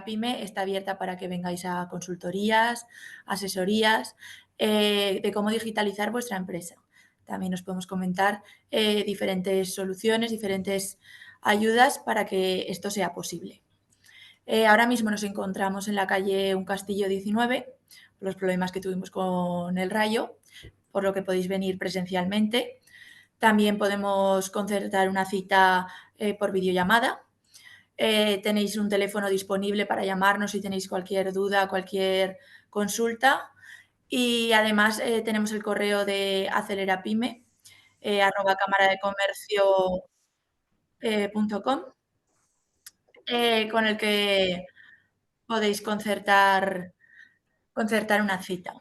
PYME está abierta para que vengáis a consultorías, asesorías de cómo digitalizar vuestra empresa. También os podemos comentar diferentes soluciones, diferentes ayudas para que esto sea posible. Ahora mismo nos encontramos en la calle Un Castillo 19, por los problemas que tuvimos con el rayo, por lo que podéis venir presencialmente. También podemos concertar una cita por videollamada. Tenéis un teléfono disponible para llamarnos si tenéis cualquier duda, cualquier consulta. Y además tenemos el correo de acelerapyme, @camaradecomercio.com, con el que podéis concertar una cita.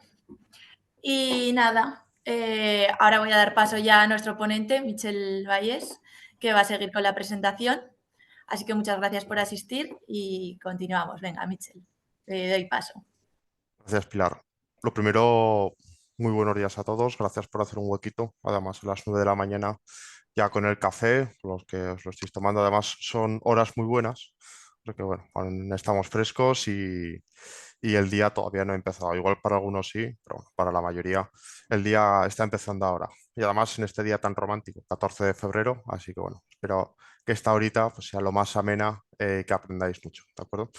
Y nada, ahora voy a dar paso ya a nuestro ponente, Michel Valles, que va a seguir con la presentación. Así que muchas gracias por asistir y continuamos. Venga, Michel, te doy paso. Gracias, Pilar. Lo primero, muy buenos días a todos. Gracias por hacer un huequito. Además, a las 9 de la mañana, ya con el café, los que os lo estáis tomando, además son horas muy buenas, porque bueno, aún estamos frescos y el día todavía no ha empezado. Igual para algunos sí, pero bueno, para la mayoría el día está empezando ahora. Y además en este día tan romántico, 14 de febrero, así que bueno, espero que esta horita pues, sea lo más amena que aprendáis mucho, ¿de acuerdo?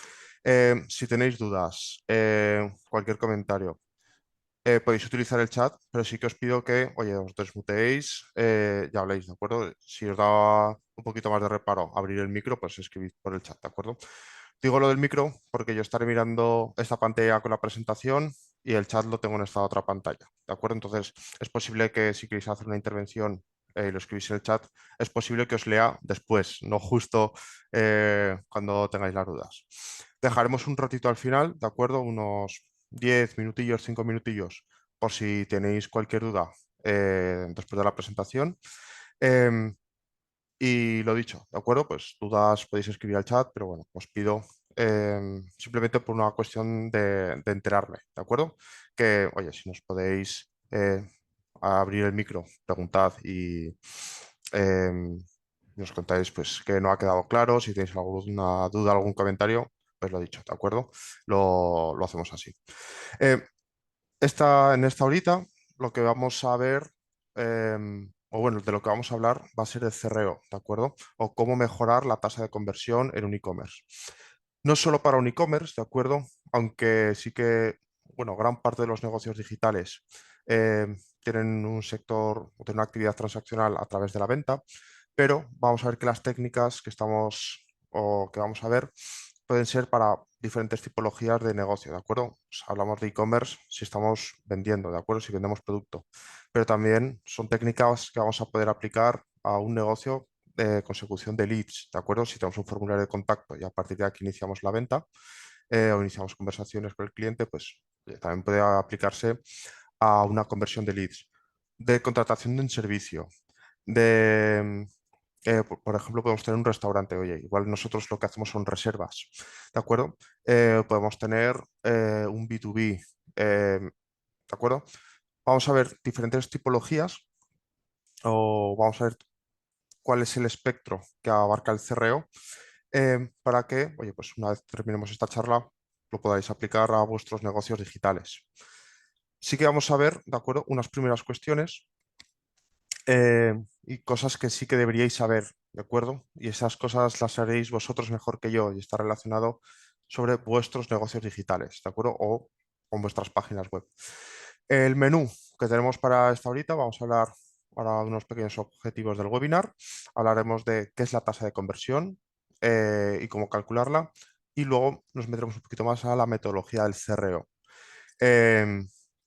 Si tenéis dudas, cualquier comentario, podéis utilizar el chat, pero sí que os pido que, oye, os desmuteéis y habléis, ¿de acuerdo? Si os da un poquito más de reparo abrir el micro, pues escribid por el chat, ¿de acuerdo? Digo lo del micro porque yo estaré mirando esta pantalla con la presentación y el chat lo tengo en esta otra pantalla, ¿de acuerdo? Entonces, es posible que si queréis hacer una intervención y lo escribís en el chat, es posible que os lea después, no justo cuando tengáis las dudas. Dejaremos un ratito al final, ¿de acuerdo? Unos 10 minutillos, 5 minutillos, por si tenéis cualquier duda después de la presentación. Em, y lo dicho, ¿de acuerdo? Pues dudas podéis escribir al chat, pero bueno, os pido simplemente por una cuestión de enterarme, ¿de acuerdo? Que, oye, si nos podéis abrir el micro, preguntad y nos contáis pues que no ha quedado claro, si tenéis alguna duda, algún comentario, pues lo dicho, ¿de acuerdo? Lo hacemos así. Eh, en esta horita lo que vamos a ver, o bueno, de lo que vamos a hablar va a ser el CRO, ¿de acuerdo? O cómo mejorar la tasa de conversión en un e-commerce. No solo para un e-commerce, ¿de acuerdo? Aunque sí que, bueno, gran parte de los negocios digitales tienen un sector o tienen una actividad transaccional a través de la venta, pero vamos a ver que las técnicas que estamos o que vamos a ver pueden ser para diferentes tipologías de negocio, ¿de acuerdo? Pues hablamos de e-commerce si estamos vendiendo, ¿de acuerdo? Si vendemos producto, pero también son técnicas que vamos a poder aplicar a un negocio de consecución de leads, ¿de acuerdo? Si tenemos un formulario de contacto y a partir de aquí iniciamos la venta o iniciamos conversaciones con el cliente, pues también puede aplicarse a una conversión de leads, de contratación de un servicio, de por ejemplo, podemos tener un restaurante, oye, igual nosotros lo que hacemos son reservas, ¿de acuerdo? Podemos tener un B2B, ¿de acuerdo? Vamos a ver diferentes tipologías o vamos a ver cuál es el espectro que abarca el CRO para que, oye, pues una vez terminemos esta charla, lo podáis aplicar a vuestros negocios digitales. Sí que vamos a ver, ¿de acuerdo? Unas primeras cuestiones y cosas que sí que deberíais saber, ¿de acuerdo? Y esas cosas las haréis vosotros mejor que yo y está relacionado sobre vuestros negocios digitales, ¿de acuerdo? O con vuestras páginas web. El menú que tenemos para esta horita, vamos a hablar ahora de unos pequeños objetivos del webinar. Hablaremos de qué es la tasa de conversión y cómo calcularla. Y luego nos meteremos un poquito más a la metodología del CRO.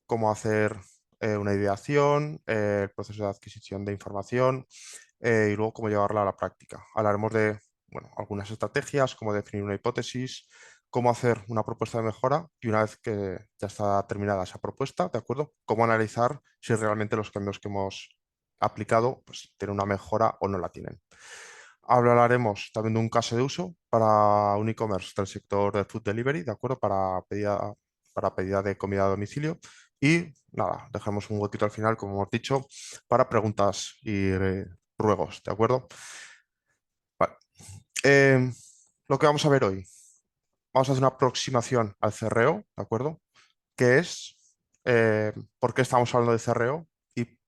Cómo hacer una ideación, el proceso de adquisición de información y luego cómo llevarla a la práctica. Hablaremos de bueno, algunas estrategias, cómo definir una hipótesis, cómo hacer una propuesta de mejora y una vez que ya está terminada esa propuesta, ¿de acuerdo? Cómo analizar si realmente los cambios que hemos aplicado pues, tienen una mejora o no la tienen. Hablaremos también de un caso de uso para un e-commerce del sector de food delivery, ¿de acuerdo? Para pedida de comida a domicilio. Y nada, dejamos un huequito al final, como hemos dicho, para preguntas y ruegos, ¿de acuerdo? Vale. Lo que vamos a ver hoy. vamos a hacer una aproximación al CRO, ¿de acuerdo? ¿Qué es? ¿Por qué estamos hablando de CRO? ¿Y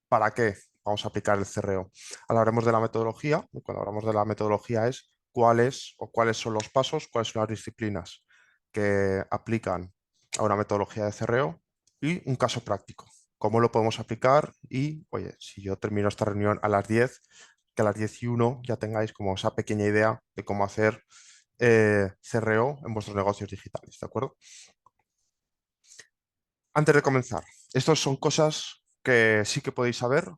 para qué vamos a aplicar el CRO? Hablaremos de la metodología, y cuando hablamos de la metodología es cuáles o cuáles son los pasos, cuáles son las disciplinas que aplican a una metodología de CRO y un caso práctico. ¿Cómo lo podemos aplicar? Y, oye, si yo termino esta reunión a las 10, que a las 10:01 ya tengáis como esa pequeña idea de cómo hacer CRO en vuestros negocios digitales, ¿de acuerdo? Antes de comenzar, estas son cosas que sí que podéis saber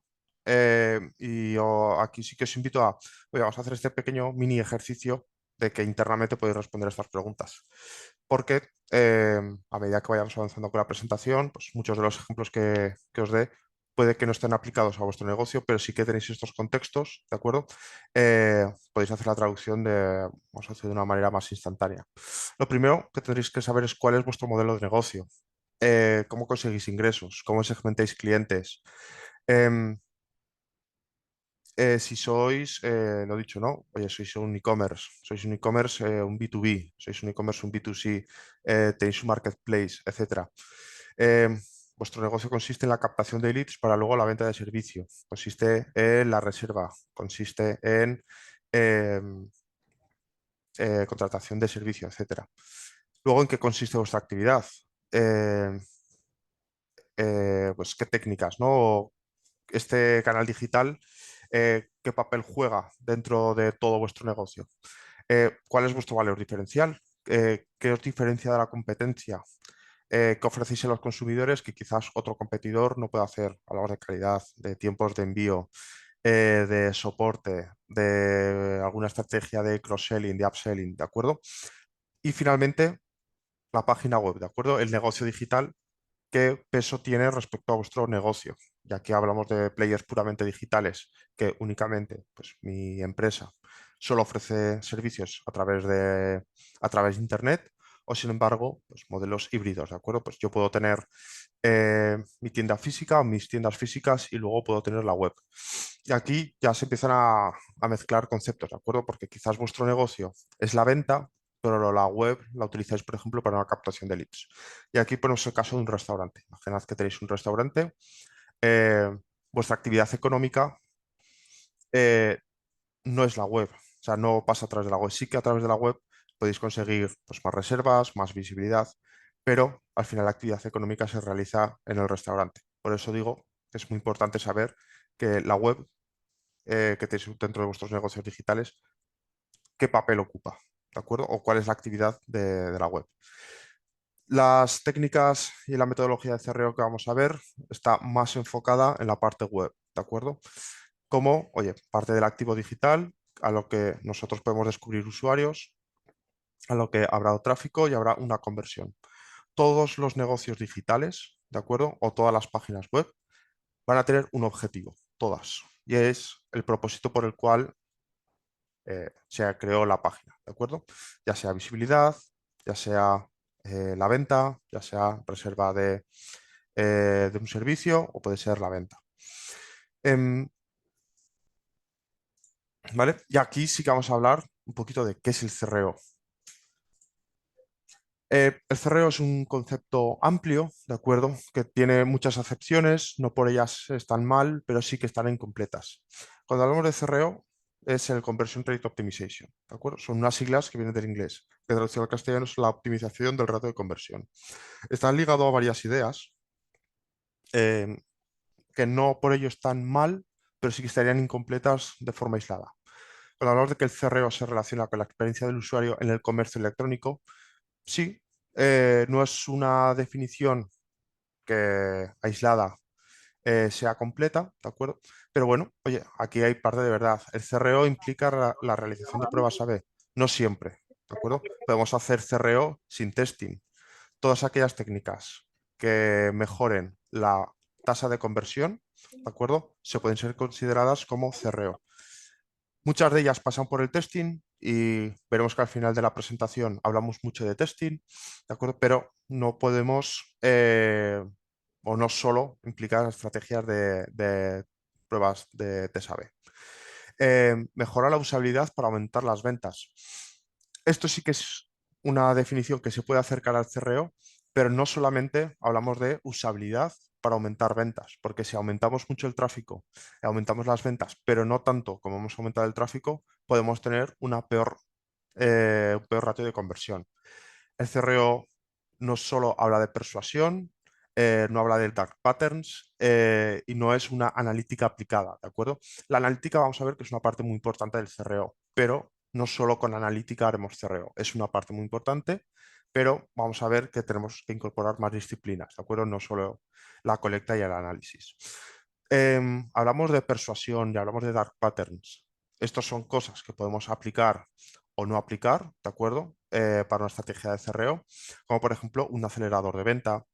y aquí sí que os invito a, oye, vamos a hacer este pequeño mini ejercicio de que internamente podéis responder estas preguntas. Porque a medida que vayamos avanzando con la presentación, pues muchos de los ejemplos que os dé puede que no estén aplicados a vuestro negocio, pero sí que tenéis estos contextos, ¿de acuerdo? Podéis hacer la traducción vamos a decir, de una manera más instantánea. Lo primero que tendréis que saber es cuál es vuestro modelo de negocio, cómo conseguís ingresos, cómo segmentáis clientes. Em, si sois, lo dicho, ¿no? Oye, sois un e-commerce, un B2B, sois un e-commerce, un B2C, tenéis un marketplace, etcétera. Em, Vuestro negocio consiste en la captación de leads para luego la venta de servicio, consiste en la reserva, consiste en em, contratación de servicio, etcétera. Luego, ¿en qué consiste vuestra actividad? Em, pues qué técnicas, ¿no? Este canal digital, qué papel juega dentro de todo vuestro negocio. ¿Cuál es vuestro valor diferencial? ¿Qué os diferencia de la competencia? ¿Qué ofrecéis a los consumidores que quizás otro competidor no puede hacer a la hora de calidad, de tiempos de envío, de soporte, de alguna estrategia de cross-selling, de upselling, ¿de acuerdo? Y finalmente, la página web, ¿de acuerdo? El negocio digital, qué peso tiene respecto a vuestro negocio. Ya que hablamos de players puramente digitales, que únicamente pues, mi empresa solo ofrece servicios a través de Internet, o sin embargo, pues, modelos híbridos, ¿de acuerdo? Pues yo puedo tener mi tienda física o mis tiendas físicas y luego puedo tener la web. Y aquí ya se empiezan a mezclar conceptos, ¿de acuerdo? Porque quizás vuestro negocio es la venta, pero la web la utilizáis, por ejemplo, para una captación de leads. Y aquí ponemos el caso de un restaurante. Imaginad que tenéis un restaurante, eh, vuestra actividad económica eh, no es la web, o sea, no pasa a través de la web. Sí que a través de la web podéis conseguir pues, más reservas, más visibilidad, pero al final la actividad económica se realiza en el restaurante. Por eso digo que es muy importante saber que la web que tenéis dentro de vuestros negocios digitales, qué papel ocupa, ¿de acuerdo? O cuál es la actividad de la web. Las técnicas y la metodología de CRO que vamos a ver está más enfocada en la parte web, ¿de acuerdo? Como, oye, parte del activo digital, a lo que nosotros podemos descubrir usuarios, a lo que habrá tráfico y habrá una conversión. Todos los negocios digitales, ¿de acuerdo? O todas las páginas web van a tener un objetivo, todas, y es el propósito por el cual se creó la página, ¿de acuerdo? Ya sea visibilidad, ya sea la venta, ya sea reserva de un servicio o puede ser la venta. Em, ¿Vale? Y aquí sí que vamos a hablar un poquito de qué es el CRO. El CRO es un concepto amplio, ¿de acuerdo? Que tiene muchas acepciones, no por ellas están mal, pero sí que están incompletas. Cuando hablamos de CRO, es el Conversion Rate Optimization, ¿de acuerdo? Son unas siglas que vienen del inglés, que traducido al castellano es la optimización del ratio de conversión. Están ligados a varias ideas eh, que no por ello están mal, pero sí que estarían incompletas de forma aislada. Cuando hablamos de que el CRO se relaciona con la experiencia del usuario en el comercio electrónico, sí, no es una definición que aislada sea completa, ¿de acuerdo? Pero bueno, oye, aquí hay parte de verdad. El CRO implica la realización de pruebas A/B, no siempre, ¿de acuerdo? Podemos hacer CRO sin testing. Todas aquellas técnicas que mejoren la tasa de conversión, ¿de acuerdo? Se pueden ser consideradas como CRO. Muchas de ellas pasan por el testing y veremos que al final de la presentación hablamos mucho de testing, ¿de acuerdo? Pero no podemos o no solo implicar estrategias de pruebas de test A/B. Mejorar la usabilidad para aumentar las ventas. Esto sí que es una definición que se puede acercar al CRO, pero no solamente hablamos de usabilidad para aumentar ventas, porque si aumentamos mucho el tráfico, aumentamos las ventas, pero no tanto como hemos aumentado el tráfico, podemos tener un peor ratio de conversión. El CRO no solo habla de persuasión, no habla de dark patterns y no es una analítica aplicada, ¿de acuerdo? La analítica vamos a ver que es una parte muy importante del CRO, pero no solo con analítica haremos CRO, es una parte muy importante, pero vamos a ver que tenemos que incorporar más disciplinas, ¿de acuerdo? No solo la colecta y el análisis. Hablamos de persuasión y hablamos de dark patterns. Estos son cosas que podemos aplicar o no aplicar, ¿de acuerdo? Para una estrategia de CRO, como por ejemplo un acelerador de venta.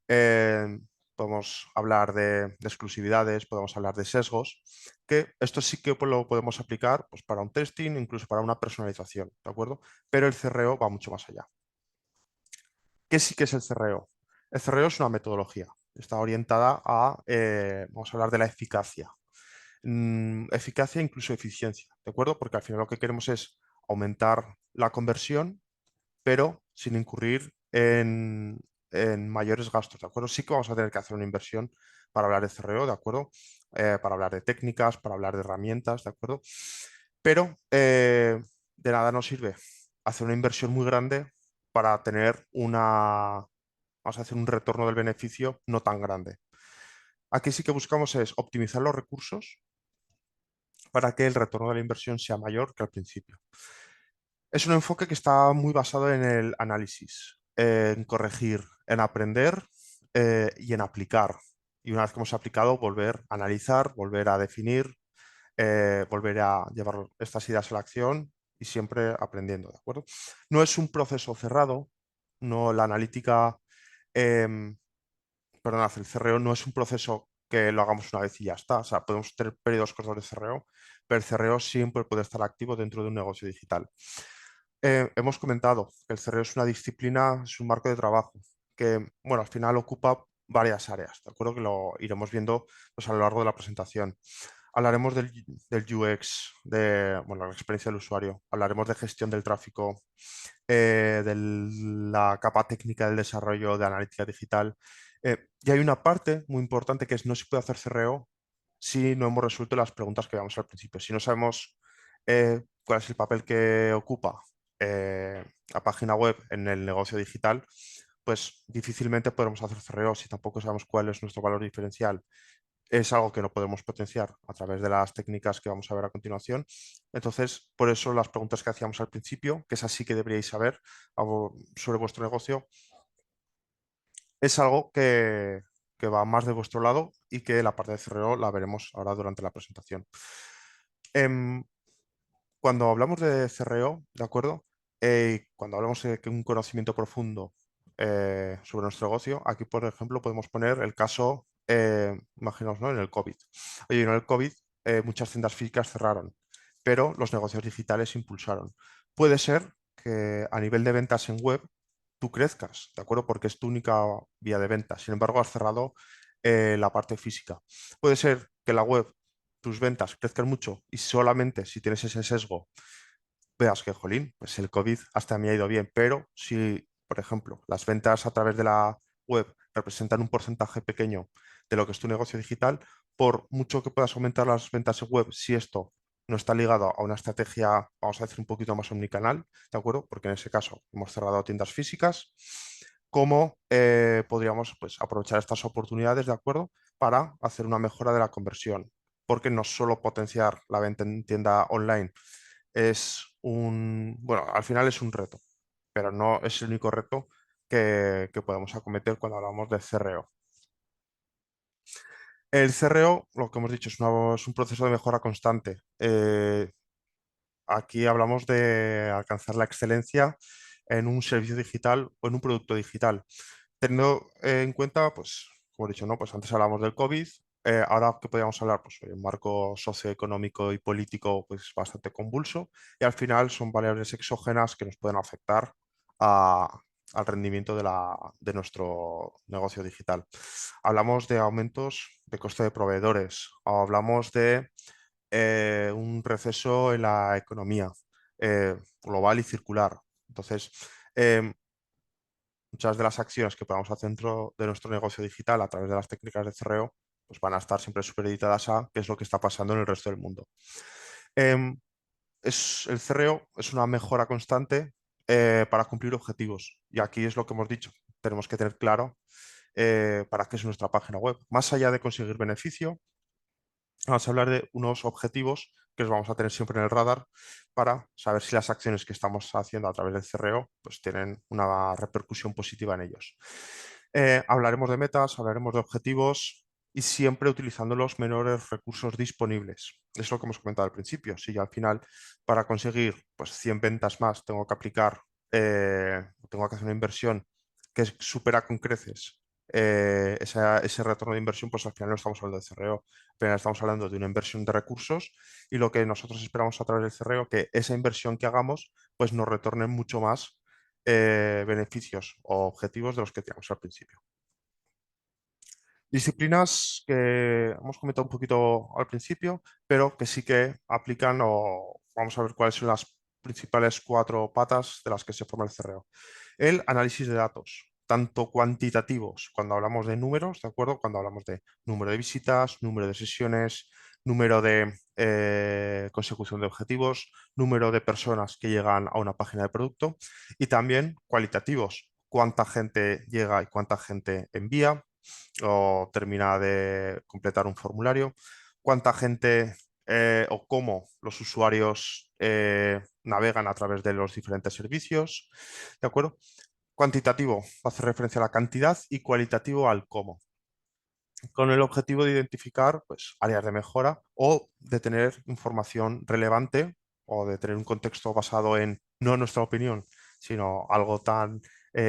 Eh, Podemos hablar de exclusividades, podemos hablar de sesgos, que esto sí que lo podemos aplicar pues, para un testing, incluso para una personalización, ¿de acuerdo? Pero el CRO va mucho más allá. ¿Qué sí que es el CRO? El CRO es una metodología, está orientada a, vamos a hablar de la eficacia. Eficacia e incluso eficiencia, ¿de acuerdo? Porque al final lo que queremos es aumentar la conversión pero sin incurrir en mayores gastos, ¿de acuerdo? Sí que vamos a tener que hacer una inversión para hablar de CRO, ¿de acuerdo? Para hablar de técnicas, para hablar de herramientas, ¿de acuerdo? Pero de nada nos sirve hacer una inversión muy grande para tener vamos a hacer un retorno del beneficio no tan grande. Aquí sí que buscamos es optimizar los recursos para que el retorno de la inversión sea mayor que al principio. Es un enfoque que está muy basado en el análisis, en corregir, en aprender y en aplicar. Y una vez que hemos aplicado, volver a analizar, volver a definir, volver a llevar estas ideas a la acción y siempre aprendiendo, ¿de acuerdo? No es un proceso cerrado, no la analítica, em, perdón, el CRO no es un proceso que lo hagamos una vez y ya está. O sea, podemos tener periodos cortos de CRO, pero el CRO siempre puede estar activo dentro de un negocio digital. Hemos comentado que el CRO es una disciplina, es un marco de trabajo que, bueno, al final ocupa varias áreas, ¿de acuerdo? Que lo iremos viendo pues, a lo largo de la presentación. Hablaremos del UX, bueno, la experiencia del usuario. Hablaremos de gestión del tráfico, de la capa técnica del desarrollo de analítica digital. Y hay una parte muy importante que es no se puede hacer CRO si no hemos resuelto las preguntas que veamos al principio. Si no sabemos cuál es el papel que ocupa la página web en el negocio digital, pues difícilmente podremos hacer CRO si tampoco sabemos cuál es nuestro valor diferencial. Es algo que no podemos potenciar a través de las técnicas que vamos a ver a continuación. Entonces, por eso las preguntas que hacíamos al principio, que es así que deberíais saber sobre vuestro negocio, es algo que va más de vuestro lado y que la parte de CRO la veremos ahora durante la presentación. Em, Cuando hablamos de CRO, ¿de acuerdo? Cuando hablamos de que un conocimiento profundo sobre nuestro negocio, aquí, por ejemplo, podemos poner el caso, imaginaos, ¿no? En el COVID. Oye, en el COVID muchas tiendas físicas cerraron, pero los negocios digitales se impulsaron. Puede ser que a nivel de ventas en web tú crezcas, ¿de acuerdo? Porque es tu única vía de venta. Sin embargo, has cerrado la parte física. Puede ser que la web tus ventas crezcan mucho y solamente si tienes ese sesgo veas que, jolín, pues el COVID hasta me ha ido bien, pero si, por ejemplo, las ventas a través de la web representan un porcentaje pequeño de lo que es tu negocio digital, por mucho que puedas aumentar las ventas en web, si esto no está ligado a una estrategia, vamos a decir, un poquito más omnicanal, ¿de acuerdo? Porque en ese caso hemos cerrado tiendas físicas, ¿cómo podríamos pues, aprovechar estas oportunidades, ¿de acuerdo? Para hacer una mejora de la conversión, porque no solo potenciar la venta en tienda online bueno, al final es un reto, pero no es el único reto que podemos acometer cuando hablamos de CRO. El CRO, lo que hemos dicho, es un proceso de mejora constante. Aquí hablamos de alcanzar la excelencia en un servicio digital o en un producto digital. Teniendo en cuenta, pues, como he dicho, ¿no? Pues antes hablamos del COVID, ahora que podríamos hablar, pues, de un marco socioeconómico y político, pues, bastante convulso, y al final son variables exógenas que nos pueden afectar a- al rendimiento de nuestro negocio digital. Hablamos de aumentos de coste de proveedores, hablamos de un receso en la economía global y circular. Entonces, Em, Muchas de las acciones que podamos hacer dentro de nuestro negocio digital a través de las técnicas de CRO, pues van a estar siempre supeditadas a qué es lo que está pasando en el resto del mundo. Em, el CRO es una mejora constante para cumplir objetivos. Y aquí es lo que hemos dicho. Tenemos que tener claro para qué es nuestra página web. Más allá de conseguir beneficio, vamos a hablar de unos objetivos que los vamos a tener siempre en el radar para saber si las acciones que estamos haciendo a través del CRO pues tienen una repercusión positiva en ellos. Hablaremos de metas, hablaremos de objetivos y siempre utilizando los menores recursos disponibles. Es lo que hemos comentado al principio. Si yo al final para conseguir pues, 100 ventas más tengo que hacer una inversión que supera con creces ese retorno de inversión, pues al final no estamos hablando de CRO, apenas estamos hablando de una inversión de recursos y lo que nosotros esperamos a través del CRO, que esa inversión que hagamos pues nos retorne mucho más beneficios o objetivos de los que teníamos al principio. Disciplinas que hemos comentado un poquito al principio, pero que sí que aplican o vamos a ver cuáles son las principales 4 patas de las que se forma el CRO. El análisis de datos, tanto cuantitativos, cuando hablamos de números, ¿de acuerdo? Cuando hablamos de número de visitas, número de sesiones, número de consecución de objetivos, número de personas que llegan a una página de producto y también cualitativos, cuánta gente llega y cuánta gente envía o termina de completar un formulario, cuánta gente o cómo los usuarios navegan a través de los diferentes servicios, ¿de acuerdo? Cuantitativo hace referencia a la cantidad y cualitativo al cómo, con el objetivo de identificar pues, áreas de mejora o de tener información relevante o de tener un contexto basado en no nuestra opinión, sino algo tan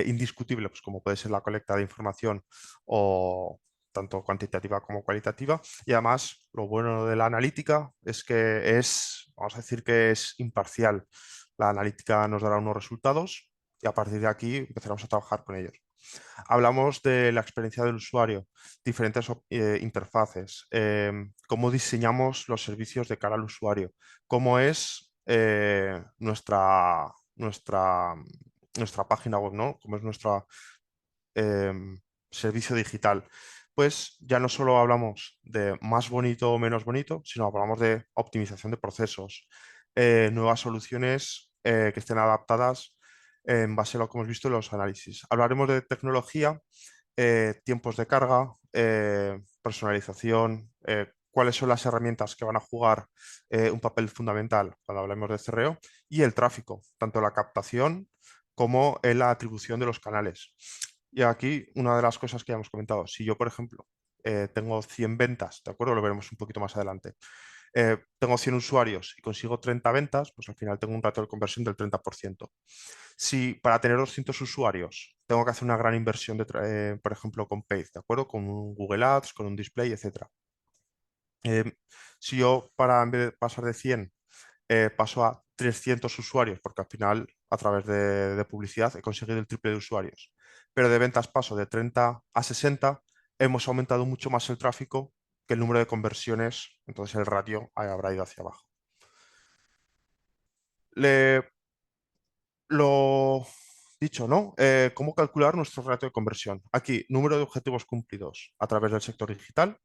indiscutible pues, como puede ser la colecta de información o tanto cuantitativa como cualitativa. Y además, lo bueno de la analítica es que vamos a decir que es imparcial. La analítica nos dará unos resultados y a partir de aquí empezaremos a trabajar con ellos. Hablamos de la experiencia del usuario, diferentes interfaces, cómo diseñamos los servicios de cara al usuario, cómo es nuestra página web, ¿no? Cómo es nuestro servicio digital. Pues ya no solo hablamos de más bonito o menos bonito, sino hablamos de optimización de procesos, nuevas soluciones que estén adaptadas en base a lo que hemos visto en los análisis. Hablaremos de tecnología, tiempos de carga, personalización, cuáles son las herramientas que van a jugar un papel fundamental cuando hablemos de CRO y el tráfico, tanto la captación como en la atribución de los canales. Y aquí una de las cosas que ya hemos comentado, si yo, por ejemplo, tengo 100 ventas, ¿de acuerdo? Lo veremos un poquito más adelante. Tengo 100 usuarios y consigo 30 ventas, pues al final tengo un ratio de conversión del 30%. Si para tener 200 usuarios tengo que hacer una gran inversión, por ejemplo, con Paid, ¿de acuerdo? Con un Google Ads, con un display, etcétera. Si yo en vez de pasar de 100 paso a 300 usuarios, porque al final a través de publicidad he conseguido el triple de usuarios, pero de ventas paso de 30 a 60, hemos aumentado mucho más el tráfico que el número de conversiones, entonces el ratio habrá ido hacia abajo. Lo dicho, ¿no? ¿Cómo calcular nuestro ratio de conversión? Aquí, número de objetivos cumplidos a través del sector digital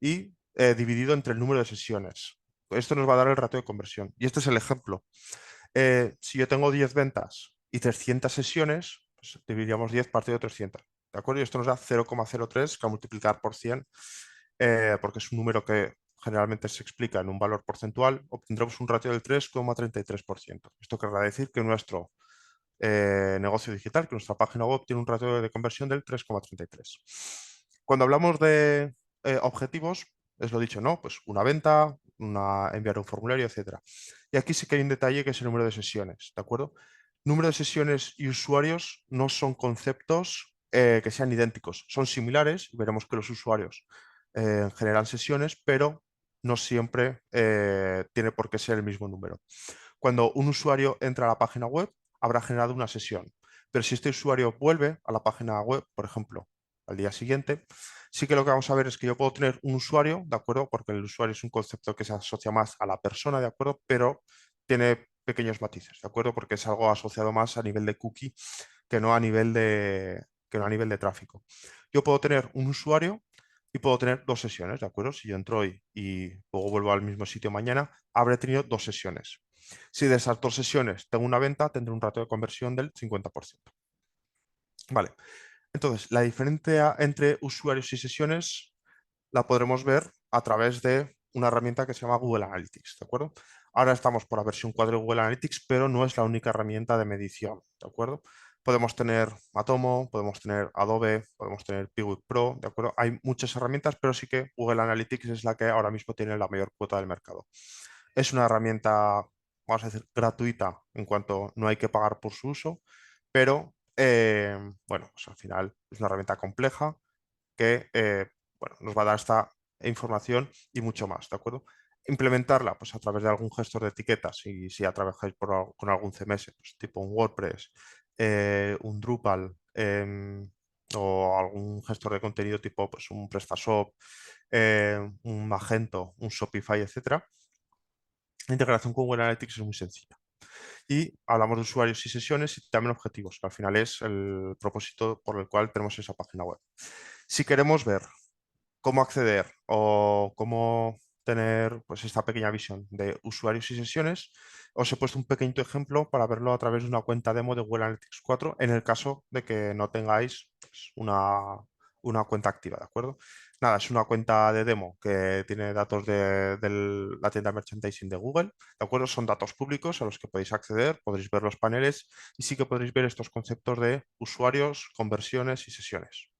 y dividido entre el número de sesiones. Esto nos va a dar el ratio de conversión. Y este es el ejemplo. Si yo tengo 10 ventas y 300 sesiones, pues dividiríamos 10 partido de 300. ¿De acuerdo? Y esto nos da 0,03 que a multiplicar por 100, porque es un número que generalmente se explica en un valor porcentual, obtendremos un ratio del 3,33%. Esto querrá decir que nuestro negocio digital, que nuestra página web tiene un ratio de conversión del 3,33. Cuando hablamos de objetivos, es lo dicho, ¿no? Pues una venta, enviar un formulario, etcétera. Y aquí sí que hay un detalle que es el número de sesiones, ¿de acuerdo? Número de sesiones y usuarios no son conceptos que sean idénticos, son similares y veremos que los usuarios generan sesiones, pero no siempre tiene por qué ser el mismo número. Cuando un usuario entra a la página web, habrá generado una sesión. Pero si este usuario vuelve a la página web, por ejemplo, al día siguiente, sí que lo que vamos a ver es que yo puedo tener un usuario, ¿de acuerdo? Porque el usuario es un concepto que se asocia más a la persona, ¿de acuerdo? Pero tiene pequeños matices, ¿de acuerdo? Porque es algo asociado más a nivel de cookie que no a nivel que no a nivel de tráfico. Yo puedo tener un usuario y puedo tener dos sesiones, ¿de acuerdo? Si yo entro hoy y luego vuelvo al mismo sitio mañana, habré tenido dos sesiones. Si de esas dos sesiones tengo una venta, tendré un ratio de conversión del 50%. Vale, entonces la diferencia entre usuarios y sesiones la podremos ver a través de una herramienta que se llama Google Analytics, ¿de acuerdo? Ahora estamos por la versión 4 de Google Analytics, pero no es la única herramienta de medición, ¿de acuerdo? Podemos tener Matomo, podemos tener Adobe, podemos tener Piwik Pro, ¿de acuerdo? Hay muchas herramientas, pero sí que Google Analytics es la que ahora mismo tiene la mayor cuota del mercado. Es una herramienta, vamos a decir, gratuita en cuanto no hay que pagar por su uso, pero bueno, pues al final es una herramienta compleja que bueno, nos va a dar esta información y mucho más, ¿de acuerdo? Implementarla pues, a través de algún gestor de etiquetas, y si ya trabajáis con algún CMS, pues, tipo un WordPress, un Drupal o algún gestor de contenido tipo pues, un PrestaShop, un Magento, un Shopify, etcétera. La integración con Google Analytics es muy sencilla. Y hablamos de usuarios y sesiones y también objetivos, que al final es el propósito por el cual tenemos esa página web. Si queremos ver cómo acceder o cómo tener pues, esta pequeña visión de usuarios y sesiones, os he puesto un pequeño ejemplo para verlo a través de una cuenta demo de Google Analytics 4 en el caso de que no tengáis pues, una cuenta activa, ¿de acuerdo? Nada, es una cuenta de demo que tiene datos de la tienda merchandising de Google, ¿de acuerdo? Son datos públicos a los que podéis acceder, podréis ver los paneles y sí que podréis ver estos conceptos de usuarios, conversiones y sesiones.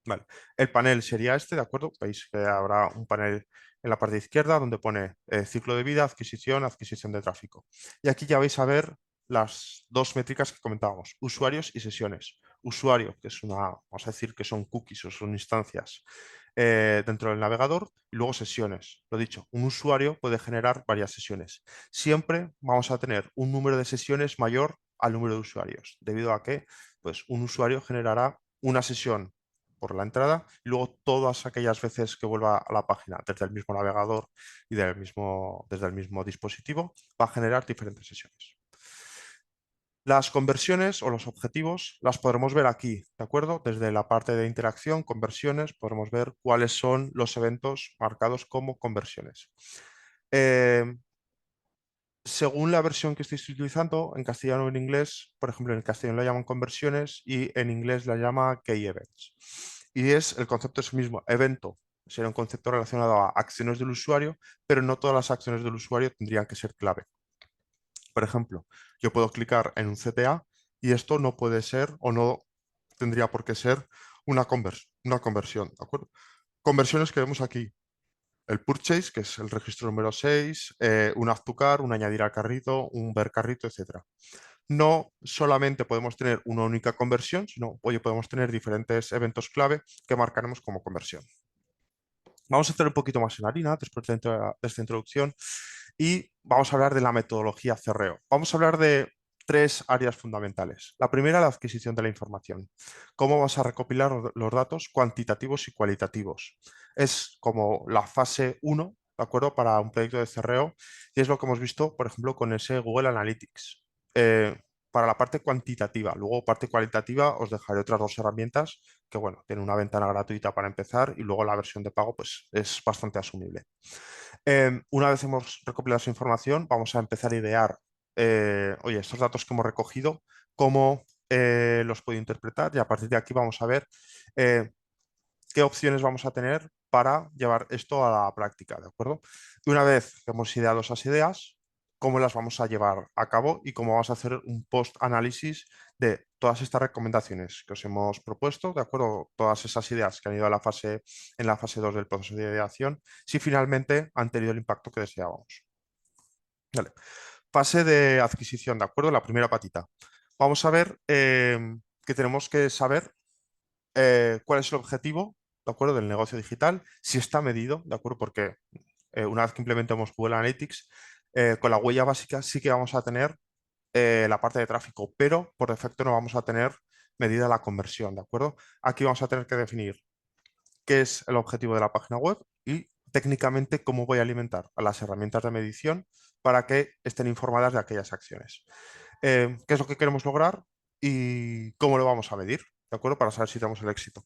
Vale. El panel sería este, ¿de acuerdo? Veis que habrá un panel en la parte izquierda donde pone ciclo de vida, adquisición de tráfico. Y aquí ya vais a ver las dos métricas que comentábamos, usuarios y sesiones. Usuario, que es una, vamos a decir que son cookies o son instancias dentro del navegador, y luego sesiones. Lo dicho, un usuario puede generar varias sesiones. Siempre vamos a tener un número de sesiones mayor al número de usuarios, debido a que pues, un usuario generará una sesión por la entrada y luego todas aquellas veces que vuelva a la página desde el mismo navegador y desde el mismo dispositivo va a generar diferentes sesiones. Las conversiones o los objetivos las podremos ver aquí, ¿de acuerdo? Desde la parte de interacción, conversiones, podremos ver cuáles son los eventos marcados como conversiones. Eh, Según la versión que estéis utilizando, en castellano o en inglés, por ejemplo, en castellano la llaman conversiones y en inglés la llama key events. Y es el concepto es el mismo, evento. Sería un concepto relacionado a acciones del usuario, pero no todas las acciones del usuario tendrían que ser clave. Por ejemplo, yo puedo clicar en un CTA y esto no puede ser o no tendría por qué ser una conversión, ¿de acuerdo? Conversiones que vemos aquí, el purchase, que es el registro número 6, un add to cart, un añadir al carrito, un ver carrito, etcétera. No solamente podemos tener una única conversión, sino oye, podemos tener diferentes eventos clave que marcaremos como conversión. Vamos a hacer un poquito más en harina después de esta introducción y vamos a hablar de la metodología CRO. Vamos a hablar de tres áreas fundamentales. La primera, la adquisición de la información. ¿Cómo vas a recopilar los datos cuantitativos y cualitativos? Es como la fase 1, ¿de acuerdo? Para un proyecto de CRO y es lo que hemos visto, por ejemplo, con ese Google Analytics. Para la parte cuantitativa, luego parte cualitativa os dejaré otras dos herramientas que bueno, tiene una ventana gratuita para empezar y luego la versión de pago pues es bastante asumible. Una vez hemos recopilado esa información, vamos a empezar a idear, oye, estos datos que hemos recogido, cómo los puedo interpretar y a partir de aquí vamos a ver eh, qué opciones vamos a tener para llevar esto a la práctica, ¿de acuerdo? Y una vez que hemos ideado esas ideas, cómo las vamos a llevar a cabo y cómo vamos a hacer un post-análisis de todas estas recomendaciones que os hemos propuesto, ¿de acuerdo? Todas esas ideas que han ido a en la fase 2 del proceso de ideación, si finalmente han tenido el impacto que deseábamos. Vale. Fase de adquisición, ¿de acuerdo? La primera patita. Vamos a ver que tenemos que saber cuál es el objetivo, ¿de acuerdo? Del negocio digital, si está medido, ¿de acuerdo? Porque una vez que implementemos Google Analytics, con la huella básica sí que vamos a tener la parte de tráfico, pero por defecto no vamos a tener medida la conversión, ¿de acuerdo? Aquí vamos a tener que definir qué es el objetivo de la página web y técnicamente cómo voy a alimentar a las herramientas de medición para que estén informadas de aquellas acciones. ¿Qué es lo que queremos lograr? y cómo lo vamos a medir, ¿de acuerdo? Para saber si tenemos el éxito.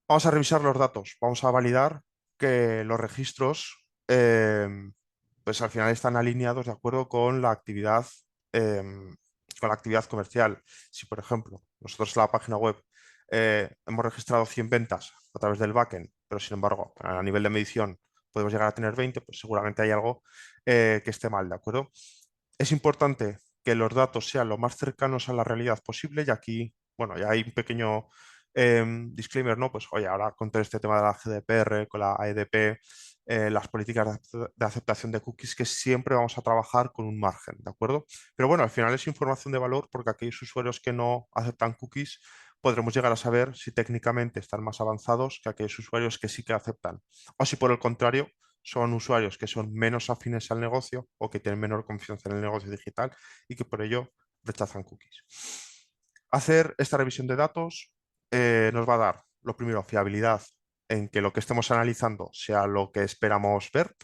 Vamos a revisar los datos, vamos a validar que los registros pues al final están alineados de acuerdo con la actividad comercial. Si, por ejemplo, nosotros en la página web hemos registrado 100 ventas a través del backend, pero sin embargo, a nivel de medición podemos llegar a tener 20, pues seguramente hay algo que esté mal, ¿de acuerdo? Es importante que los datos sean lo más cercanos a la realidad posible y aquí, bueno, ya hay un pequeño disclaimer, ¿no? Pues oye, ahora con todo este tema de la GDPR, con la AEDP, las políticas de aceptación de cookies, que siempre vamos a trabajar con un margen, ¿de acuerdo? Pero bueno, al final es información de valor porque aquellos usuarios que no aceptan cookies podremos llegar a saber si técnicamente están más avanzados que aquellos usuarios que sí que aceptan. O si por el contrario son usuarios que son menos afines al negocio o que tienen menor confianza en el negocio digital y que por ello rechazan cookies. Hacer esta revisión de datos nos va a dar, lo primero, fiabilidad en que lo que estemos analizando sea lo que esperamos ver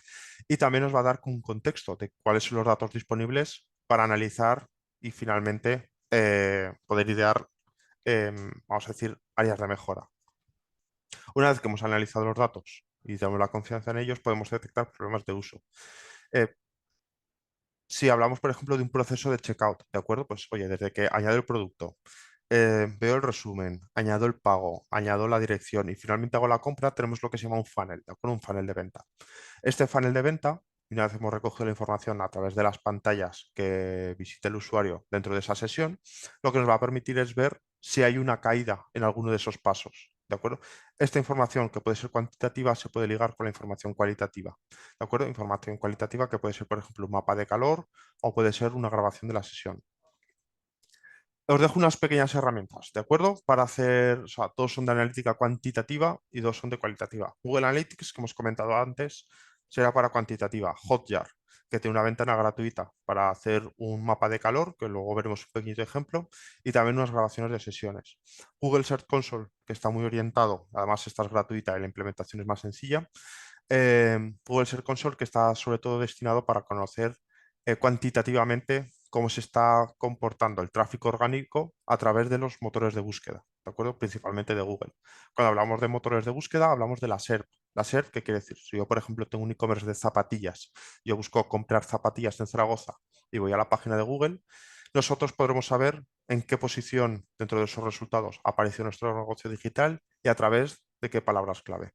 y también nos va a dar un contexto de cuáles son los datos disponibles para analizar y finalmente poder idear, vamos a decir, áreas de mejora. Una vez que hemos analizado los datos y tenemos la confianza en ellos, podemos detectar problemas de uso. Eh, si hablamos, por ejemplo, de un proceso de checkout, ¿de acuerdo? Pues oye, desde que añado el producto, veo el resumen, añado el pago, añado la dirección y finalmente hago la compra, tenemos lo que se llama un funnel, ¿de acuerdo? Un funnel de venta. Este funnel de venta, una vez hemos recogido la información a través de las pantallas que visite el usuario dentro de esa sesión, lo que nos va a permitir es ver si hay una caída en alguno de esos pasos. ¿De acuerdo? Esta información que puede ser cuantitativa se puede ligar con la información cualitativa. ¿De acuerdo? Información cualitativa que puede ser, por ejemplo, un mapa de calor o puede ser una grabación de la sesión. Os dejo unas pequeñas herramientas, ¿de acuerdo? Para hacer, o sea, dos son de analítica cuantitativa y dos son de cualitativa. Google Analytics, que hemos comentado antes, será para cuantitativa. Hotjar, que tiene una ventana gratuita para hacer un mapa de calor, que luego veremos un pequeño ejemplo, y también unas grabaciones de sesiones. Google Search Console, que está muy orientado, además esta es gratuita y la implementación es más sencilla. Google Search Console, que está sobre todo destinado para conocer cuantitativamente cómo se está comportando el tráfico orgánico a través de los motores de búsqueda, ¿de acuerdo? Principalmente de Google. Cuando hablamos de motores de búsqueda, hablamos de la SERP. La SERP, ¿qué quiere decir? Si yo, por ejemplo, tengo un e-commerce de zapatillas, yo busco comprar zapatillas en Zaragoza y voy a la página de Google, nosotros podremos saber en qué posición dentro de esos resultados apareció nuestro negocio digital y a través de qué palabras clave.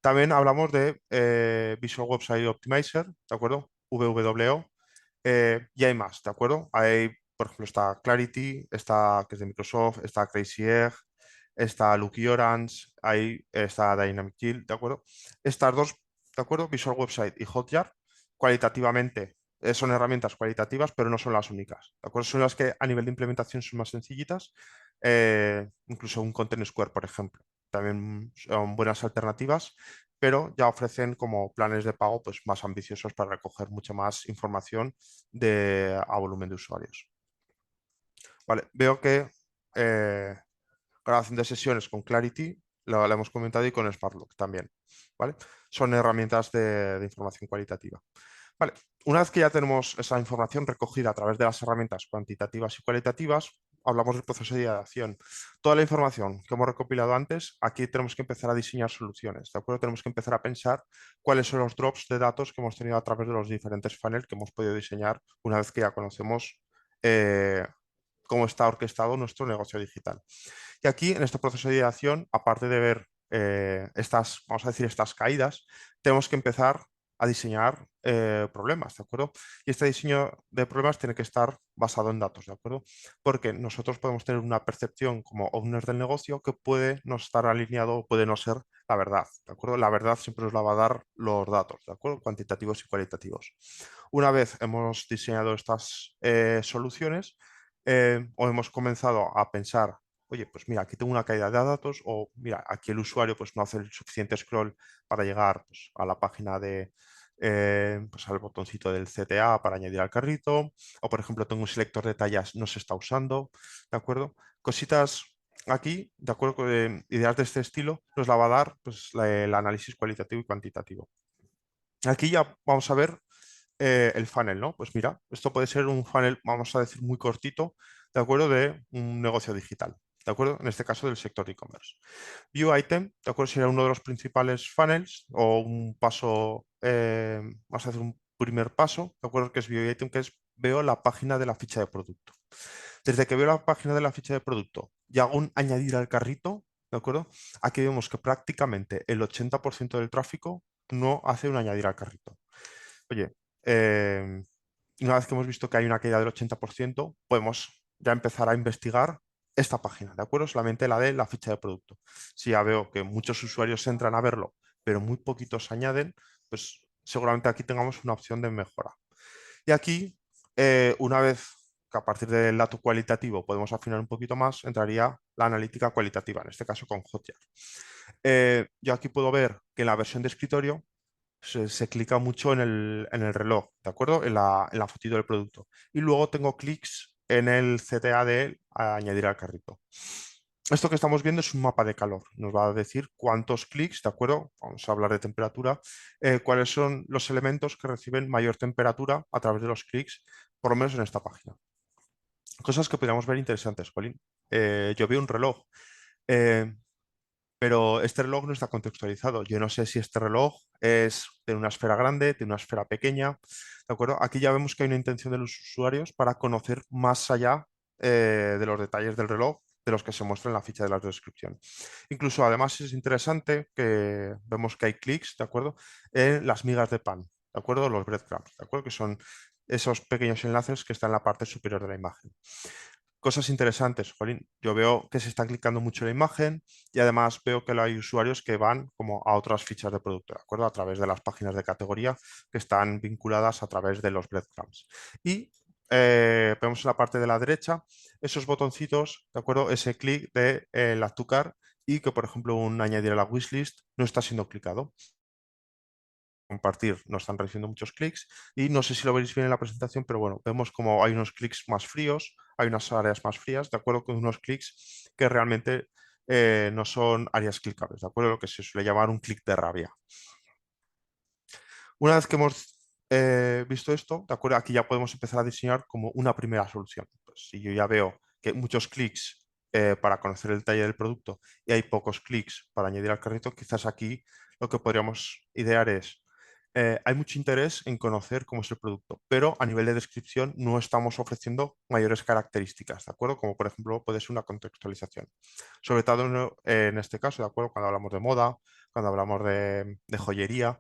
También hablamos de Visual Website Optimizer, ¿de acuerdo? VWO, y hay más, ¿de acuerdo? Hay, por ejemplo, está Clarity, está, que es de Microsoft, está Crazy Egg, está Lucky Orange, ahí está Dynamic Yield, ¿de acuerdo? Estas dos, ¿de acuerdo? Visual Website y Hotjar, cualitativamente son herramientas cualitativas, pero no son las únicas, ¿de acuerdo? Son las que a nivel de implementación son más sencillitas, incluso un Content Square, por ejemplo. También son buenas alternativas, pero ya ofrecen como planes de pago pues, más ambiciosos para recoger mucha más información a volumen de usuarios. Vale, veo que grabación de sesiones con Clarity, la hemos comentado, y con Smartlock también. ¿Vale? Son herramientas de información cualitativa. Vale, una vez que ya tenemos esa información recogida a través de las herramientas cuantitativas y cualitativas, hablamos del proceso de ideación. Toda la información que hemos recopilado antes, aquí tenemos que empezar a diseñar soluciones, ¿de acuerdo? Tenemos que empezar a pensar cuáles son los drops de datos que hemos tenido a través de los diferentes funnels que hemos podido diseñar una vez que ya conocemos cómo está orquestado nuestro negocio digital. Y aquí, en este proceso de ideación, aparte de ver estas, vamos a decir, estas caídas, tenemos que empezar a diseñar problemas, ¿de acuerdo? Y este diseño de problemas tiene que estar basado en datos, ¿de acuerdo? Porque nosotros podemos tener una percepción como owners del negocio que puede no estar alineado o puede no ser la verdad, ¿de acuerdo? La verdad siempre nos la va a dar los datos, ¿de acuerdo? Cuantitativos y cualitativos. Una vez hemos diseñado estas soluciones o hemos comenzado a pensar, oye, pues mira, aquí tengo una caída de datos o mira, aquí el usuario pues no hace el suficiente scroll para llegar pues, a la página de, pues al botoncito del CTA para añadir al carrito o por ejemplo tengo un selector de tallas, no se está usando, ¿de acuerdo? Cositas aquí, de acuerdo con ideas de este estilo, nos la va a dar pues, el análisis cualitativo y cuantitativo. Aquí ya vamos a ver el funnel, ¿no? Pues mira, esto puede ser un funnel, vamos a decir, muy cortito, ¿de acuerdo? De un negocio digital, ¿de acuerdo? En este caso del sector e-commerce. View item, ¿de acuerdo? Sería uno de los principales funnels o un paso, vamos a hacer un primer paso, ¿de acuerdo? Que es view item, que es veo la página de la ficha de producto. Desde que veo la página de la ficha de producto y hago un añadir al carrito, ¿de acuerdo? Aquí vemos que prácticamente el 80% del tráfico no hace un añadir al carrito. Oye, una vez que hemos visto que hay una caída del 80%, podemos ya empezar a investigar esta página, ¿de acuerdo? Solamente la de la ficha de producto. Si ya veo que muchos usuarios entran a verlo, pero muy poquitos añaden, pues seguramente aquí tengamos una opción de mejora. Y aquí, una vez que a partir del dato cualitativo podemos afinar un poquito más, entraría la analítica cualitativa, en este caso con Hotjar. Yo aquí puedo ver que en la versión de escritorio se clica mucho en el reloj, ¿de acuerdo? En la fotito del producto. Y luego tengo clics en el CTA de añadir al carrito. Esto que estamos viendo es un mapa de calor. Nos va a decir cuántos clics, ¿de acuerdo? Vamos a hablar de temperatura. Cuáles son los elementos que reciben mayor temperatura a través de los clics, por lo menos en esta página. Cosas que podríamos ver interesantes, Colin. Yo veo un reloj. Eh, pero este reloj no está contextualizado. Yo no sé si este reloj es de una esfera grande, de una esfera pequeña, ¿de acuerdo? Aquí ya vemos que hay una intención de los usuarios para conocer más allá de los detalles del reloj de los que se muestra en la ficha de la descripción. Incluso, además, es interesante que vemos que hay clics, ¿de acuerdo? En las migas de pan, ¿de acuerdo? Los breadcrumbs, ¿de acuerdo? Que son esos pequeños enlaces que están en la parte superior de la imagen. Cosas interesantes, Jolín. Yo veo que se está clicando mucho la imagen y además veo que hay usuarios que van como a otras fichas de producto, ¿de acuerdo? A través de las páginas de categoría que están vinculadas a través de los breadcrumbs. Y vemos en la parte de la derecha esos botoncitos, ¿de acuerdo? Ese clic de la to cart y que, por ejemplo, un añadir a la wishlist no está siendo clicado. Compartir, no están recibiendo muchos clics y no sé si lo veréis bien en la presentación, pero bueno, vemos como hay unos clics más fríos, hay unas áreas más frías, de acuerdo con unos clics que realmente no son áreas clicables, de acuerdo, lo que se suele llamar un clic de rabia. Una vez que hemos visto esto, de acuerdo, aquí ya podemos empezar a diseñar como una primera solución. Pues, si yo ya veo que muchos clics para conocer el detalle del producto y hay pocos clics para añadir al carrito, quizás aquí lo que podríamos idear es, hay mucho interés en conocer cómo es el producto, pero a nivel de descripción no estamos ofreciendo mayores características, ¿de acuerdo? Como por ejemplo puede ser una contextualización. Sobre todo en este caso, ¿de acuerdo? Cuando hablamos de moda, cuando hablamos de joyería,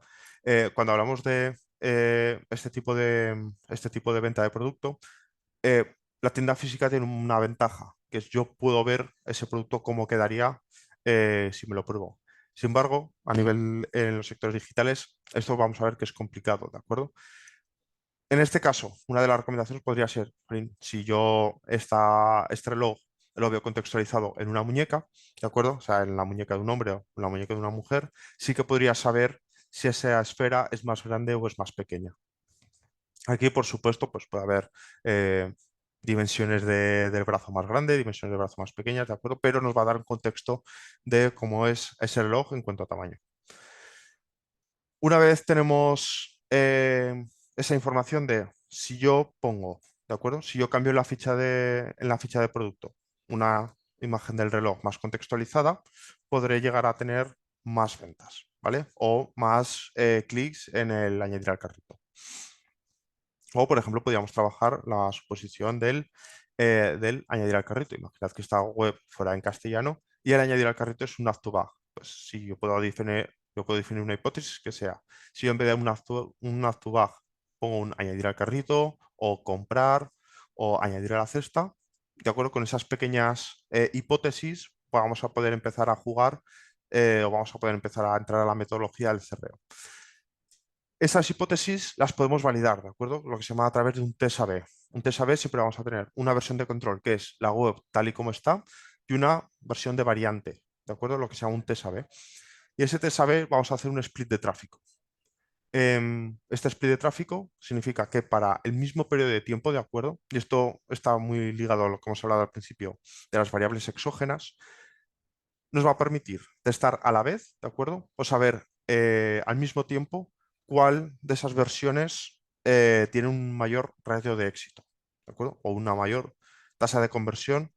cuando hablamos de este tipo de venta de producto, la tienda física tiene una ventaja, que es yo puedo ver ese producto cómo quedaría si me lo pruebo. Sin embargo, a nivel en los sectores digitales, esto vamos a ver que es complicado, ¿de acuerdo? En este caso, una de las recomendaciones podría ser, Jolín, si yo este reloj lo veo contextualizado en una muñeca, ¿de acuerdo? O sea, en la muñeca de un hombre o en la muñeca de una mujer, sí que podría saber si esa esfera es más grande o es más pequeña. Aquí, por supuesto, pues puede haber dimensiones del brazo más grande, dimensiones del brazo más pequeñas, ¿de acuerdo? Pero nos va a dar un contexto de cómo es ese reloj en cuanto a tamaño. Una vez tenemos esa información de si yo pongo, ¿de acuerdo? Si yo cambio en la ficha de producto una imagen del reloj más contextualizada, podré llegar a tener más ventas, ¿vale? O más clics en el añadir al carrito. O, por ejemplo, podríamos trabajar la suposición del añadir al carrito. Imaginad que esta web fuera en castellano y el añadir al carrito es un add to bag. Pues si yo puedo definir una hipótesis que sea, si yo en vez de un add to bag pongo un añadir al carrito o comprar o añadir a la cesta, de acuerdo con esas pequeñas hipótesis, vamos a poder empezar a jugar o vamos a poder empezar a entrar a la metodología del CRO. Esas hipótesis las podemos validar, ¿de acuerdo? Lo que se llama a través de un test A/B. Un test A/B siempre vamos a tener una versión de control que es la web tal y como está y una versión de variante, ¿de acuerdo? Lo que se llama un test A/B. Y ese test A/B vamos a hacer un split de tráfico. Este split de tráfico significa que para el mismo periodo de tiempo, ¿de acuerdo? Y esto está muy ligado a lo que hemos hablado al principio de las variables exógenas, nos va a permitir testar a la vez, ¿de acuerdo? O saber al mismo tiempo cuál de esas versiones tiene un mayor radio de éxito, ¿de acuerdo? O una mayor tasa de conversión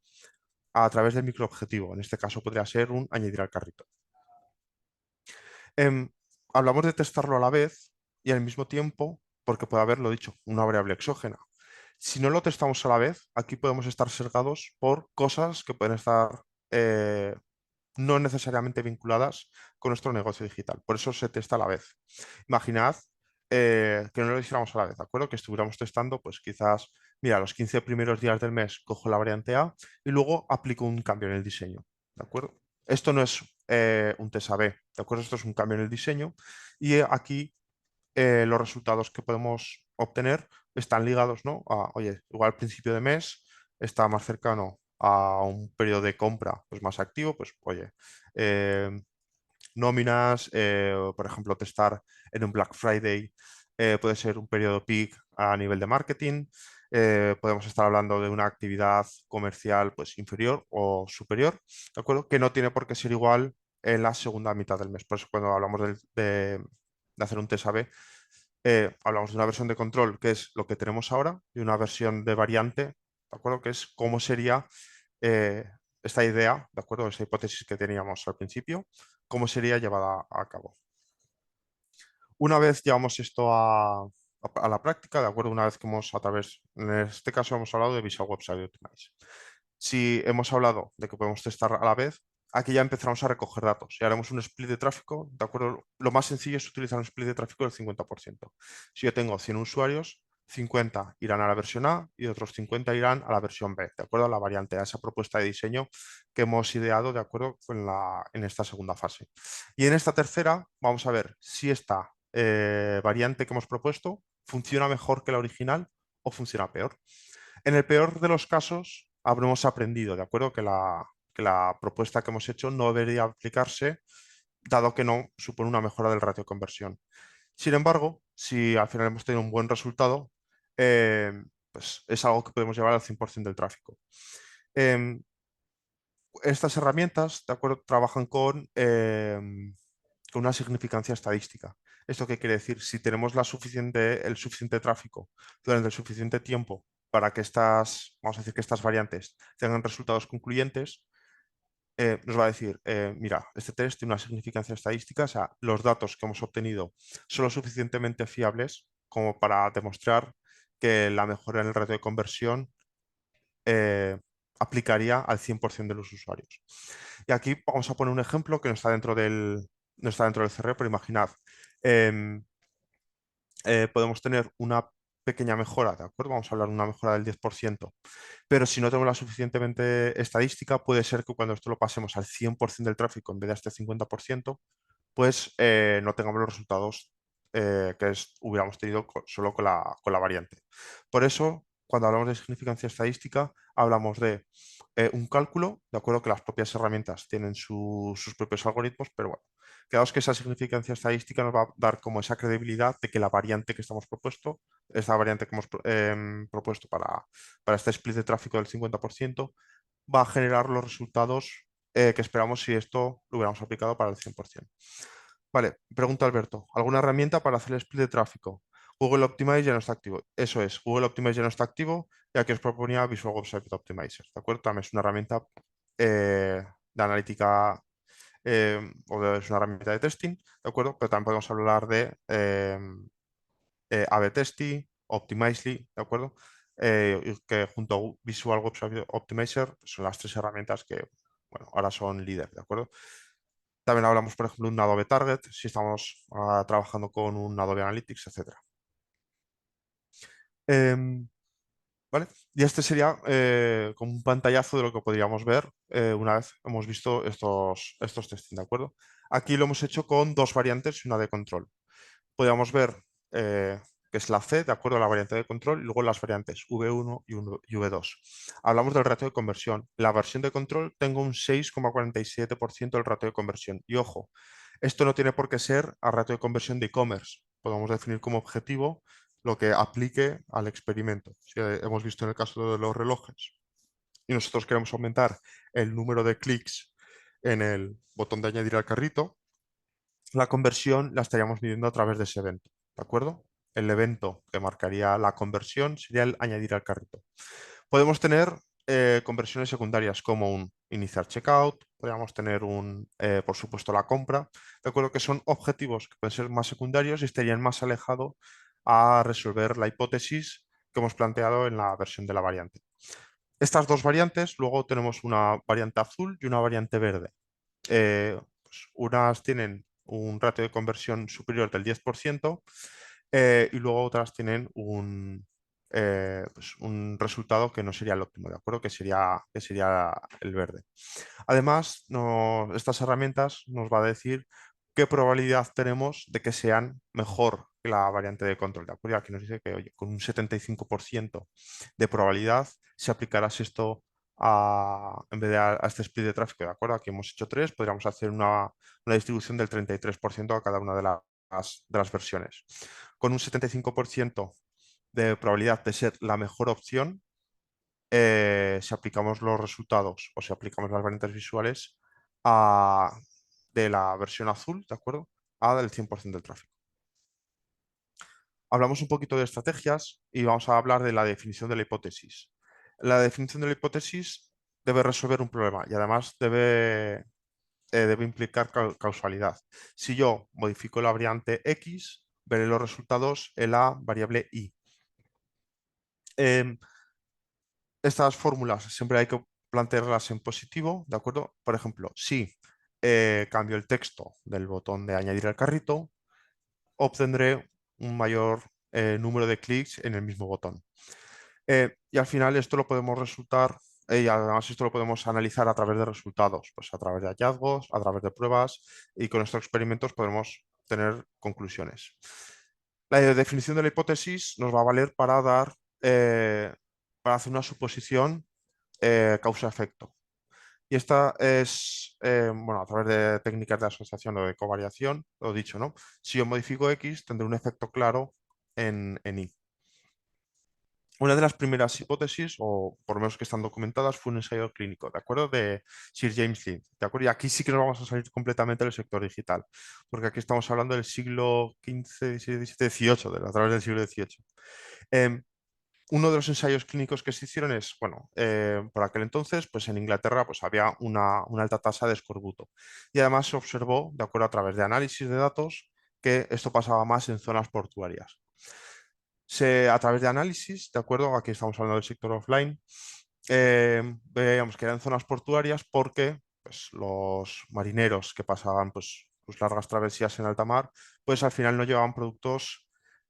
a través del microobjetivo. En este caso podría ser un añadir al carrito. Em, Hablamos de testarlo a la vez y al mismo tiempo, porque puede haber, lo dicho, una variable exógena. Si no lo testamos a la vez, aquí podemos estar sesgados por cosas que pueden estar no necesariamente vinculadas con nuestro negocio digital. Por eso se testa a la vez. Imaginad que no lo hiciéramos a la vez, ¿de acuerdo? Que estuviéramos testando, pues quizás, mira, los 15 primeros días del mes cojo la variante A y luego aplico un cambio en el diseño, ¿de acuerdo? Esto no es un test A/B, ¿de acuerdo? Esto es un cambio en el diseño y aquí los resultados que podemos obtener están ligados, ¿no? A, oye, igual al principio de mes está más cercano a un periodo de compra pues, más activo, pues oye, eh, nóminas, por ejemplo, testar en un Black Friday puede ser un periodo peak a nivel de marketing. Podemos estar hablando de una actividad comercial pues, inferior o superior, ¿de acuerdo? Que no tiene por qué ser igual en la segunda mitad del mes. Por eso cuando hablamos de hacer un test A/B, hablamos de una versión de control, que es lo que tenemos ahora, y una versión de variante, ¿de acuerdo? Que es cómo sería eh, esta idea, ¿de acuerdo? Esta hipótesis que teníamos al principio, cómo sería llevada a cabo. Una vez llevamos esto a la práctica, ¿de acuerdo? Una vez que hemos a través, en este caso hemos hablado de Visual Website Optimize. Si hemos hablado de que podemos testar a la vez, aquí ya empezamos a recoger datos y haremos un split de tráfico, ¿de acuerdo? Lo más sencillo es utilizar un split de tráfico del 50%. Si yo tengo 100 usuarios, 50 irán a la versión A y otros 50 irán a la versión B, ¿de acuerdo? A la variante, a esa propuesta de diseño que hemos ideado, ¿de acuerdo? En esta segunda fase. Y en esta tercera vamos a ver si esta variante que hemos propuesto funciona mejor que la original o funciona peor. En el peor de los casos, habremos aprendido, ¿de acuerdo? Que la propuesta que hemos hecho no debería aplicarse, dado que no supone una mejora del ratio de conversión. Sin embargo, si al final hemos tenido un buen resultado, eh, pues es algo que podemos llevar al 100% del tráfico. Eh, Estas herramientas, ¿de acuerdo? Trabajan con una significancia estadística. ¿Esto qué quiere decir? Si tenemos el suficiente tráfico durante el suficiente tiempo para que vamos a decir que estas variantes tengan resultados concluyentes, nos va a decir, mira, este test tiene una significancia estadística, o sea, los datos que hemos obtenido son lo suficientemente fiables como para demostrar que la mejora en el ratio de conversión eh, aplicaría al 100% de los usuarios. Y aquí vamos a poner un ejemplo que no está dentro del CRE, pero imaginad, em, podemos tener una pequeña mejora, ¿de acuerdo? Vamos a hablar de una mejora del 10%, pero si no tenemos la suficientemente estadística, puede ser que cuando esto lo pasemos al 100% del tráfico en vez de a este 50%, pues no tengamos los resultados hubiéramos tenido solo con la variante. Por eso, cuando hablamos de significancia estadística, hablamos de un cálculo, de acuerdo que las propias herramientas tienen sus propios algoritmos, pero bueno, quedaos que esa significancia estadística nos va a dar como esa credibilidad de que la variante que estamos propuesto, esta variante que hemos propuesto para este split de tráfico del 50%, va a generar los resultados que esperamos si esto lo hubiéramos aplicado para el 100%. Vale, pregunta Alberto, ¿alguna herramienta para hacer el split de tráfico? Google Optimize ya no está activo. Eso es, Google Optimize ya no está activo, ya que os proponía Visual Website Optimizer, ¿de acuerdo? También es una herramienta de analítica es una herramienta de testing, ¿de acuerdo? Pero también podemos hablar de A/B testing, Optimizely, ¿de acuerdo? Y que junto a Visual Website Optimizer pues, son las tres herramientas que, bueno, ahora son líder, ¿de acuerdo? También hablamos, por ejemplo, de un Adobe Target, si estamos trabajando con un Adobe Analytics, etcétera. Em, ¿Vale? Y este sería como un pantallazo de lo que podríamos ver una vez hemos visto estos testing, ¿de acuerdo? Aquí lo hemos hecho con dos variantes y una de control. Podríamos ver que es la C, de acuerdo a la variante de control, y luego las variantes V1 y V2. Hablamos del ratio de conversión. La versión de control tengo un 6,47% del ratio de conversión. Y ojo, esto no tiene por qué ser a ratio de conversión de e-commerce. Podemos definir como objetivo lo que aplique al experimento. Si hemos visto en el caso de los relojes y nosotros queremos aumentar el número de clics en el botón de añadir al carrito, la conversión la estaríamos midiendo a través de ese evento, ¿de acuerdo? El evento que marcaría la conversión sería el añadir al carrito. Podemos tener conversiones secundarias como un iniciar checkout, podríamos tener por supuesto, la compra, de acuerdo que son objetivos que pueden ser más secundarios y estarían más alejados a resolver la hipótesis que hemos planteado en la versión de la variante. Estas dos variantes, luego tenemos una variante azul y una variante verde. Pues unas tienen un ratio de conversión superior del 10%, y luego otras tienen pues un resultado que no sería el óptimo, ¿de acuerdo? Que sería el verde. Además, estas herramientas nos va a decir qué probabilidad tenemos de que sean mejor que la variante de control, ¿de acuerdo? Y aquí nos dice que, oye, con un 75% de probabilidad, si aplicaras esto en vez de a este split de tráfico, ¿de acuerdo? Aquí hemos hecho 3, podríamos hacer una distribución del 33% a cada una de las versiones. Con un 75% de probabilidad de ser la mejor opción, si aplicamos los resultados o si aplicamos las variantes visuales a- de la versión azul, ¿de acuerdo? A del 100% del tráfico. Hablamos un poquito de estrategias y vamos a hablar de la definición de la hipótesis. La definición de la hipótesis debe resolver un problema y además debe implicar causalidad. Si yo modifico la variante X, veré los resultados en la variable Y. Em, Estas fórmulas siempre hay que plantearlas en positivo, ¿de acuerdo? Por ejemplo, si cambio el texto del botón de añadir al carrito, obtendré un mayor número de clics en el mismo botón. Y al final esto lo podemos y además esto lo podemos analizar a través de resultados, pues a través de hallazgos, a través de pruebas, y con estos experimentos podemos tener conclusiones. La definición de la hipótesis nos va a valer para hacer una suposición causa-efecto. Y esta es, bueno, a través de técnicas de asociación o de covariación, lo dicho, ¿no? Si yo modifico X, tendré un efecto claro en Y. Una de las primeras hipótesis, o por lo menos que están documentadas, fue un ensayo clínico, ¿de acuerdo? De Sir James Lind, ¿de acuerdo? Y aquí sí que nos vamos a salir completamente del sector digital, porque aquí estamos hablando del siglo XV, XVI, XVIII, a través del siglo XVIII. Uno de los ensayos clínicos que se hicieron es, bueno, por aquel entonces, pues en Inglaterra pues había una alta tasa de escorbuto. Y además se observó, de acuerdo a través de análisis de datos, que esto pasaba más en zonas portuarias. A través de análisis, de acuerdo, aquí estamos hablando del sector offline, veíamos que eran zonas portuarias porque pues, los marineros que pasaban pues largas travesías en alta mar, pues al final no llevaban productos,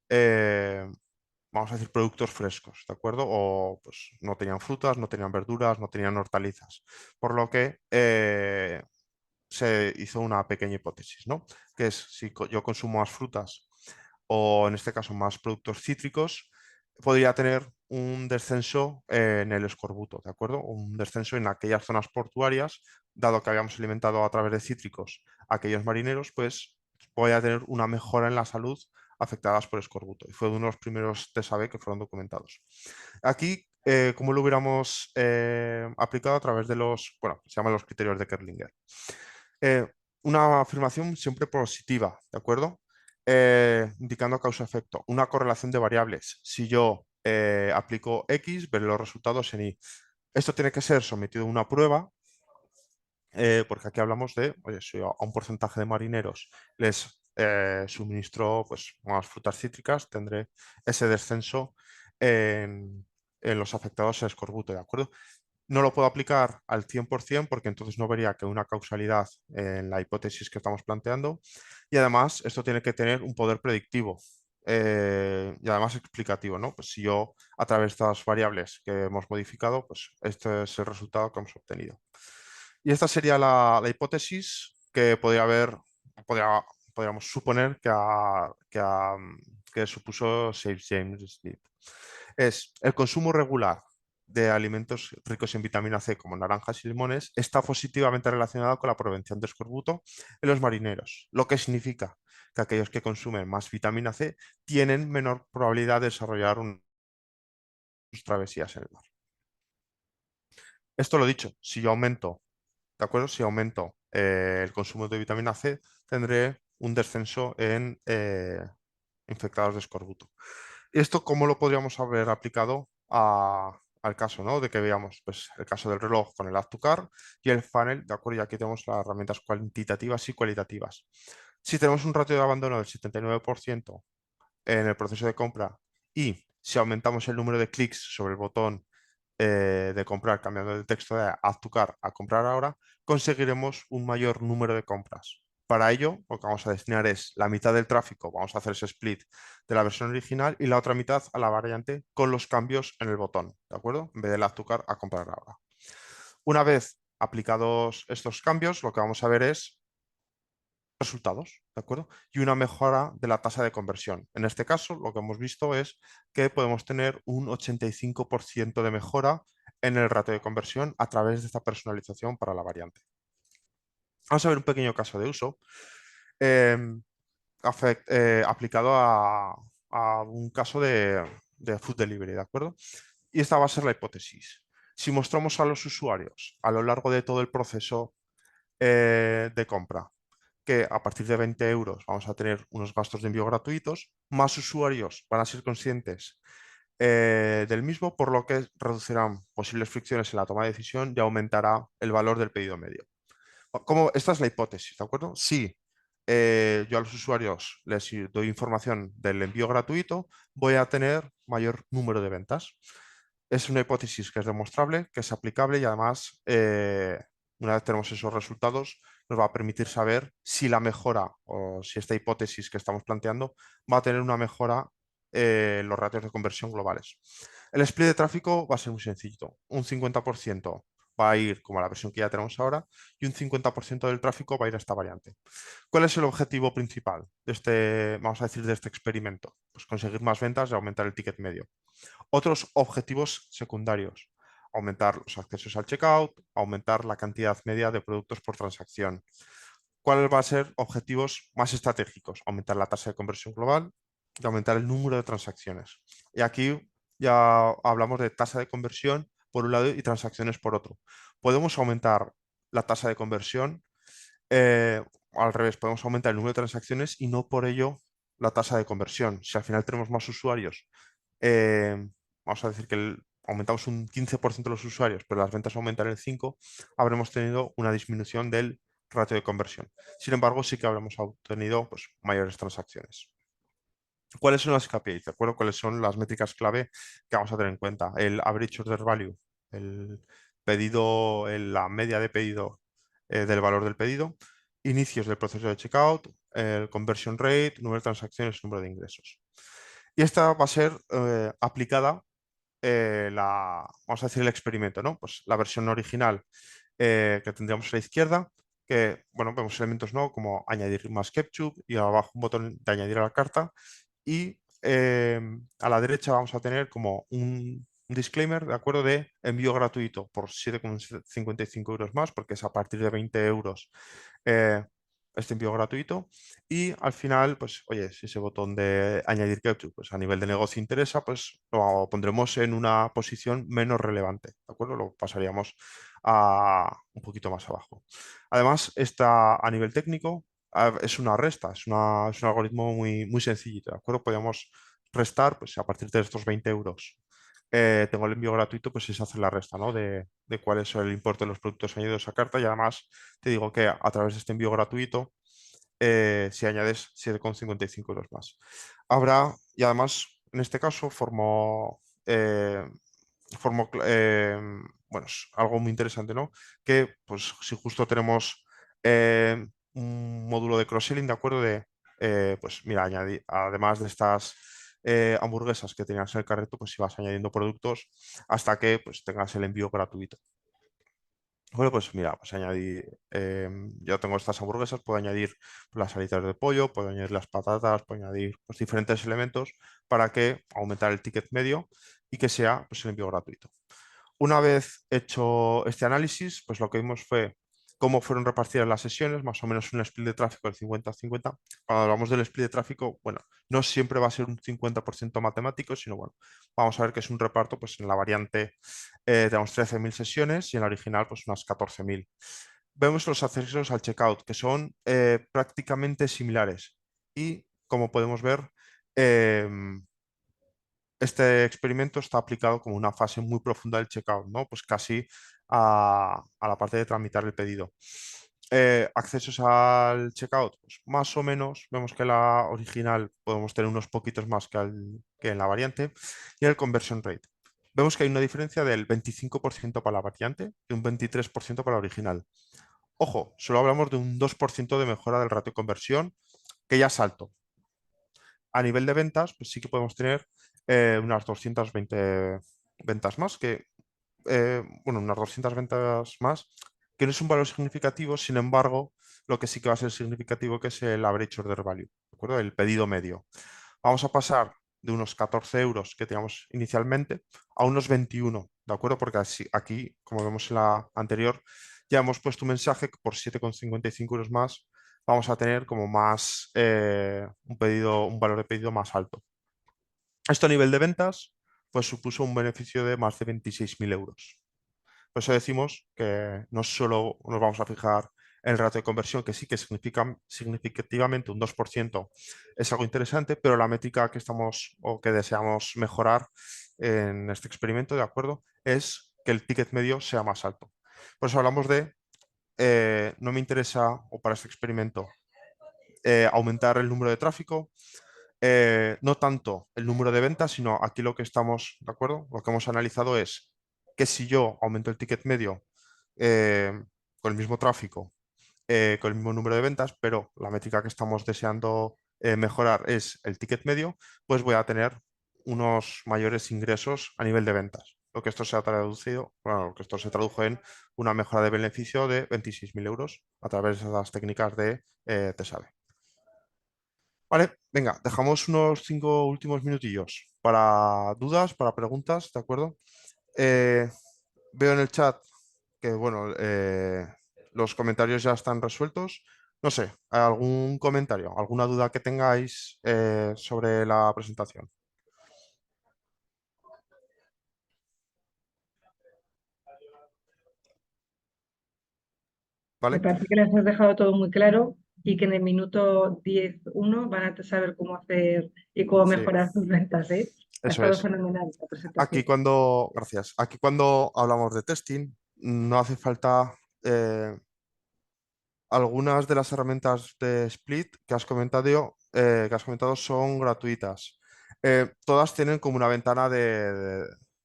eh, vamos a decir, productos frescos, ¿de acuerdo? O pues no tenían frutas, no tenían verduras, no tenían hortalizas. Por lo que se hizo una pequeña hipótesis, ¿no? Que es si yo consumo más frutas o en este caso más productos cítricos, podría tener un descenso en el escorbuto, ¿de acuerdo? Un descenso en aquellas zonas portuarias, dado que habíamos alimentado a través de cítricos a aquellos marineros, pues podría tener una mejora en la salud afectadas por escorbuto. Y fue uno de los primeros test AB que fueron documentados. Aquí, ¿cómo lo hubiéramos aplicado? A través de bueno, se llaman los criterios de Kerlinger. Eh, una afirmación siempre positiva, ¿de acuerdo? Indicando causa-efecto. Una correlación de variables. Si yo aplico X, veré los resultados en Y. Esto tiene que ser sometido a una prueba, porque aquí hablamos de, oye, si a un porcentaje de marineros les suministro pues, más frutas cítricas, tendré ese descenso en los afectados a escorbuto, ¿de acuerdo? No lo puedo aplicar al 100% porque entonces no vería que una causalidad en la hipótesis que estamos planteando, y además esto tiene que tener un poder predictivo y además explicativo, ¿no? Pues si yo a través de estas variables que hemos modificado, pues este es el resultado que hemos obtenido. Y esta sería la hipótesis que podríamos suponer que supuso Save James Deep. Es el consumo regular de alimentos ricos en vitamina C, como naranjas y limones, está positivamente relacionado con la prevención de escorbuto en los marineros, lo que significa que aquellos que consumen más vitamina C tienen menor probabilidad de desarrollar travesías en el mar. Esto lo dicho, si yo aumento, ¿de acuerdo? Si aumento el consumo de vitamina C, tendré un descenso en infectados de escorbuto. ¿Esto cómo lo podríamos haber aplicado al caso, ¿no? De que veamos pues, el caso del reloj con el Add to Cart y el funnel, ¿de acuerdo? Y aquí tenemos las herramientas cuantitativas y cualitativas. Si tenemos un ratio de abandono del 79% en el proceso de compra y si aumentamos el número de clics sobre el botón de comprar, cambiando el texto de Add to Cart a comprar ahora, conseguiremos un mayor número de compras. Para ello, lo que vamos a destinar es la mitad del tráfico, vamos a hacer ese split de la versión original y la otra mitad a la variante con los cambios en el botón, ¿de acuerdo? En vez del Add to Cart a comprar ahora. Una vez aplicados estos cambios, lo que vamos a ver es resultados, ¿de acuerdo? Y una mejora de la tasa de conversión. En este caso, lo que hemos visto es que podemos tener un 85% de mejora en el ratio de conversión a través de esta personalización para la variante. Vamos a ver un pequeño caso de uso eh, aplicado a un caso de food delivery, ¿de acuerdo? Y esta va a ser la hipótesis. Si mostramos a los usuarios a lo largo de todo el proceso de compra que a partir de 20 euros vamos a tener unos gastos de envío gratuitos, más usuarios van a ser conscientes del mismo, por lo que reducirán posibles fricciones en la toma de decisión y aumentará el valor del pedido medio. Esta es la hipótesis, ¿de acuerdo? Si yo a los usuarios les doy información del envío gratuito, voy a tener mayor número de ventas. Es una hipótesis que es demostrable, que es aplicable y además, una vez tenemos esos resultados, nos va a permitir saber si la mejora o si esta hipótesis que estamos planteando va a tener una mejora en los ratios de conversión globales. El split de tráfico va a ser muy sencillo. Un 50% va a ir como la versión que ya tenemos ahora y un 50% del tráfico va a ir a esta variante. ¿Cuál es el objetivo principal de este, vamos a decir, de este experimento? Pues conseguir más ventas y aumentar el ticket medio. Otros objetivos secundarios: aumentar los accesos al checkout, aumentar la cantidad media de productos por transacción. ¿Cuáles van a ser objetivos más estratégicos? Aumentar la tasa de conversión global y aumentar el número de transacciones. Y aquí ya hablamos de tasa de conversión por un lado y transacciones por otro. Podemos aumentar la tasa de conversión, eh, al revés, podemos aumentar el número de transacciones y no por ello la tasa de conversión. Si al final tenemos más usuarios, eh, vamos a decir que aumentamos un 15% los usuarios, pero las ventas aumentan el 5%, habremos tenido una disminución del ratio de conversión. Sin embargo, sí que habremos obtenido pues, mayores transacciones. ¿Cuáles son las KPIs? ¿De acuerdo? ¿Cuáles son las métricas clave que vamos a tener en cuenta? El average order value, el pedido, la media de pedido del valor del pedido, inicios del proceso de checkout, el conversion rate, número de transacciones, número de ingresos. Y esta va a ser aplicada vamos a decir, el experimento, ¿no? Pues la versión original que tendríamos a la izquierda, que, bueno, vemos elementos, ¿no? Como añadir más ketchup y abajo un botón de añadir a la carta y a la derecha vamos a tener como un disclaimer, ¿de acuerdo? De envío gratuito por 7,55 euros más, porque es a partir de 20 euros eh, este envío gratuito. Y al final, pues, oye, si ese botón de añadir ketchup, pues a nivel de negocio interesa, pues lo pondremos en una posición menos relevante, ¿de acuerdo? Lo pasaríamos a un poquito más abajo. Además, está a nivel técnico, es una resta, es un algoritmo muy, muy sencillito, ¿de acuerdo? Podemos restar, pues a partir de estos 20 euros tengo el envío gratuito, pues es hacer la resta, ¿no? De cuál es el importe de los productos añadidos a carta y además te digo que a través de este envío gratuito, si añades 7,55 euros más. Habrá, y además, en este caso, bueno, es algo muy interesante, ¿no? Que, pues, si justo tenemos un módulo de cross-selling, ¿de acuerdo? Pues, mira, además de estas hamburguesas que tenías en el carrito, pues, si vas añadiendo productos hasta que, pues, tengas el envío gratuito. Bueno, pues mira, pues yo tengo estas hamburguesas, puedo añadir las alitas de pollo, puedo añadir las patatas, puedo añadir pues, diferentes elementos para que aumentar el ticket medio y que sea pues, el envío gratuito. Una vez hecho este análisis, pues lo que vimos fue cómo fueron repartidas las sesiones, más o menos un split de tráfico del 50-50. Cuando hablamos del split de tráfico, bueno, no siempre va a ser un 50% matemático, sino bueno, vamos a ver que es un reparto, pues en la variante tenemos 13.000 sesiones y en la original pues unas 14.000. Vemos los accesos al checkout, que son prácticamente similares y como podemos ver, este experimento está aplicado como una fase muy profunda del checkout, ¿no? Pues casi a la parte de tramitar el pedido. Accesos al checkout, pues más o menos, vemos que la original podemos tener unos poquitos más que en la variante, y el conversion rate. Vemos que hay una diferencia del 25% para la variante y un 23% para la original. Ojo, solo hablamos de un 2% de mejora del ratio de conversión, que ya es alto. A nivel de ventas, pues sí que podemos tener unas 220 ventas más, bueno, unas 200 ventas más, que no es un valor significativo, sin embargo, lo que sí que va a ser significativo que es el average order value, ¿de acuerdo? El pedido medio. Vamos a pasar de unos 14 euros que teníamos inicialmente a unos 21, ¿de acuerdo? Porque aquí, como vemos en la anterior, ya hemos puesto un mensaje que por 7,55 euros más vamos a tener como más un valor de pedido más alto. Esto a nivel de ventas, pues supuso un beneficio de más de 26.000 euros. Por eso decimos que no solo nos vamos a fijar en el ratio de conversión, que sí que significa significativamente un 2%, es algo interesante, pero la métrica que estamos o que deseamos mejorar en este experimento, ¿de acuerdo? Es que el ticket medio sea más alto. Por eso hablamos de, no me interesa, o para este experimento, aumentar el número de tráfico, no tanto el número de ventas, sino aquí lo que estamos, ¿de acuerdo? Lo que hemos analizado es que si yo aumento el ticket medio eh, con el mismo tráfico, con el mismo número de ventas, pero la métrica que estamos deseando mejorar es el ticket medio, pues voy a tener unos mayores ingresos a nivel de ventas. Lo que esto se ha traducido, bueno, lo que esto se tradujo en una mejora de beneficio de 26.000 euros a través de las técnicas de TESABE. Vale, venga, dejamos unos 5 últimos minutillos para dudas, para preguntas, ¿de acuerdo? Eh, Veo en el chat que, bueno, los comentarios ya están resueltos. No sé, ¿algún comentario, alguna duda que tengáis sobre la presentación? Me ¿Vale? parece que les has dejado todo muy claro y que en el minuto 10:1 van a saber cómo hacer y cómo Sí, mejorar sus ventas, ¿eh? Ha eso estado es. fenomenal la Aquí presentación. cuando, gracias, aquí cuando hablamos de testing, no hace falta algunas de las herramientas de Split que has comentado son gratuitas. Todas tienen como una ventana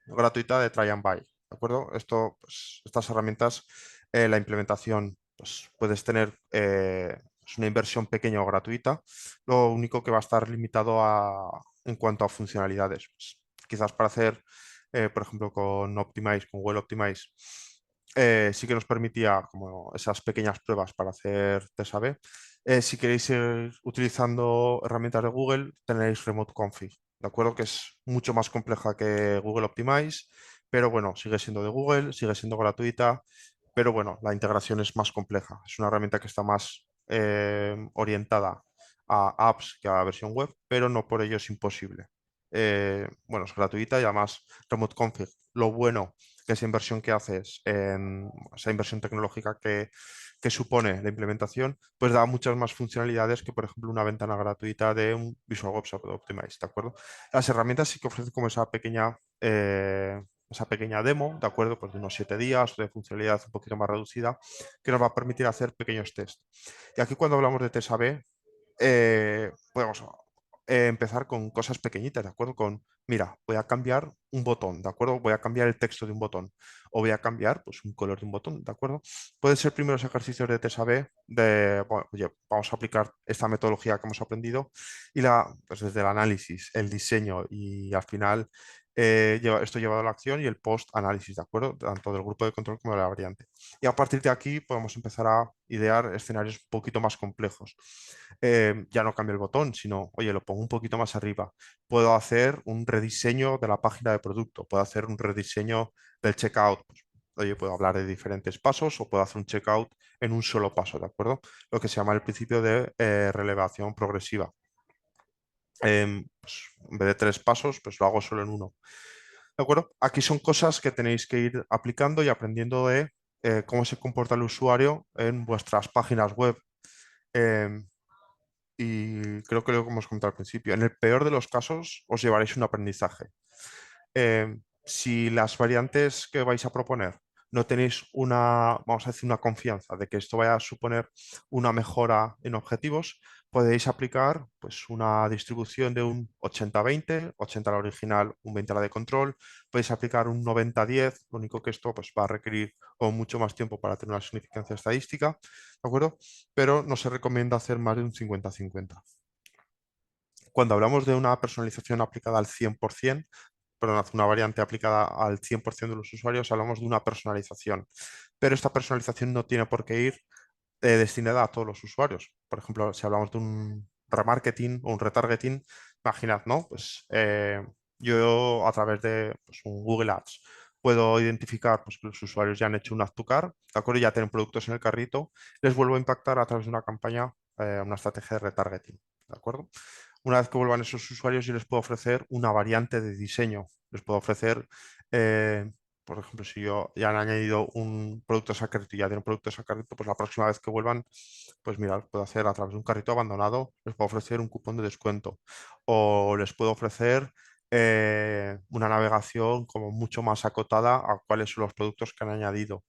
gratuita de try and buy, ¿de acuerdo? Esto, pues, estas herramientas, la implementación, pues puedes tener es una inversión pequeña o gratuita. Lo único que va a estar limitado en cuanto a funcionalidades. Pues, quizás para hacer, por ejemplo, con Optimize, con Well Optimize sí que nos permitía como esas pequeñas pruebas para hacer test A/B. Si queréis ir utilizando herramientas de Google, tenéis Remote Config, ¿de acuerdo? Que es mucho más compleja que Google Optimize, pero bueno, sigue siendo de Google, sigue siendo gratuita, pero bueno, la integración es más compleja. Es una herramienta que está más orientada a apps que a la versión web, pero no por ello es imposible. Bueno, es gratuita y además Remote Config. Lo bueno que esa inversión que haces, esa inversión tecnológica que supone la implementación, pues da muchas más funcionalidades que, por ejemplo, una ventana gratuita de un Visual Website Optimize, ¿de acuerdo? Las herramientas sí que ofrecen como esa pequeña demo, ¿de acuerdo? Pues de unos 7 días de funcionalidad un poquito más reducida, que nos va a permitir hacer pequeños tests. Y aquí cuando hablamos de test A/B, podemos empezar con cosas pequeñitas, ¿de acuerdo? Mira, voy a cambiar un botón, ¿de acuerdo? Voy a cambiar el texto de un botón o voy a cambiar pues, un color de un botón, ¿de acuerdo? Pueden ser primeros ejercicios de test A/B bueno, oye, vamos a aplicar esta metodología que hemos aprendido y pues desde el análisis, el diseño y al final esto llevado a la acción y el post-análisis, ¿de acuerdo? Tanto del grupo de control como de la variante. Y a partir de aquí podemos empezar a idear escenarios un poquito más complejos. Ya no cambio el botón, sino, oye, lo pongo un poquito más arriba. Puedo hacer un rediseño de la página de producto, puedo hacer un rediseño del checkout. Pues, oye, puedo hablar de diferentes pasos o puedo hacer un checkout en un solo paso, ¿de acuerdo? Lo que se llama el principio de relevación progresiva. Pues, en vez de 3 pasos, pues lo hago solo en uno. ¿De acuerdo? Aquí son cosas que tenéis que ir aplicando y aprendiendo de cómo se comporta el usuario en vuestras páginas web. Em, y creo que lo que hemos comentado al principio, en el peor de los casos os llevaréis un aprendizaje. Si las variantes que vais a proponer no tenéis vamos a decir, una confianza de que esto vaya a suponer una mejora en objetivos, podéis aplicar pues, una distribución de un 80-20, 80 a la original, un 20 a la de control. Podéis aplicar un 90-10, lo único que esto pues, va a requerir como mucho más tiempo para tener una significancia estadística, ¿de acuerdo? Pero no se recomienda hacer más de un 50-50. Cuando hablamos de una personalización aplicada al 100%, perdón, una variante aplicada al 100% de los usuarios, hablamos de una personalización. Pero esta personalización no tiene por qué ir destinada a todos los usuarios. Por ejemplo, si hablamos de un remarketing o un retargeting, imaginad, ¿no? Pues yo a través de pues, un Google Ads puedo identificar pues, que los usuarios ya han hecho un add to cart, ¿de acuerdo? Ya tienen productos en el carrito, les vuelvo a impactar a través de una campaña, una estrategia de retargeting, ¿de acuerdo? Una vez que vuelvan esos usuarios, yo les puedo ofrecer una variante de diseño. Les puedo ofrecer, por ejemplo, si yo ya han añadido un producto a ese carrito y ya tienen productos a carrito, pues la próxima vez que vuelvan, pues mirad, puedo hacer a través de un carrito abandonado, les puedo ofrecer un cupón de descuento o les puedo ofrecer una navegación como mucho más acotada a cuáles son los productos que han añadido.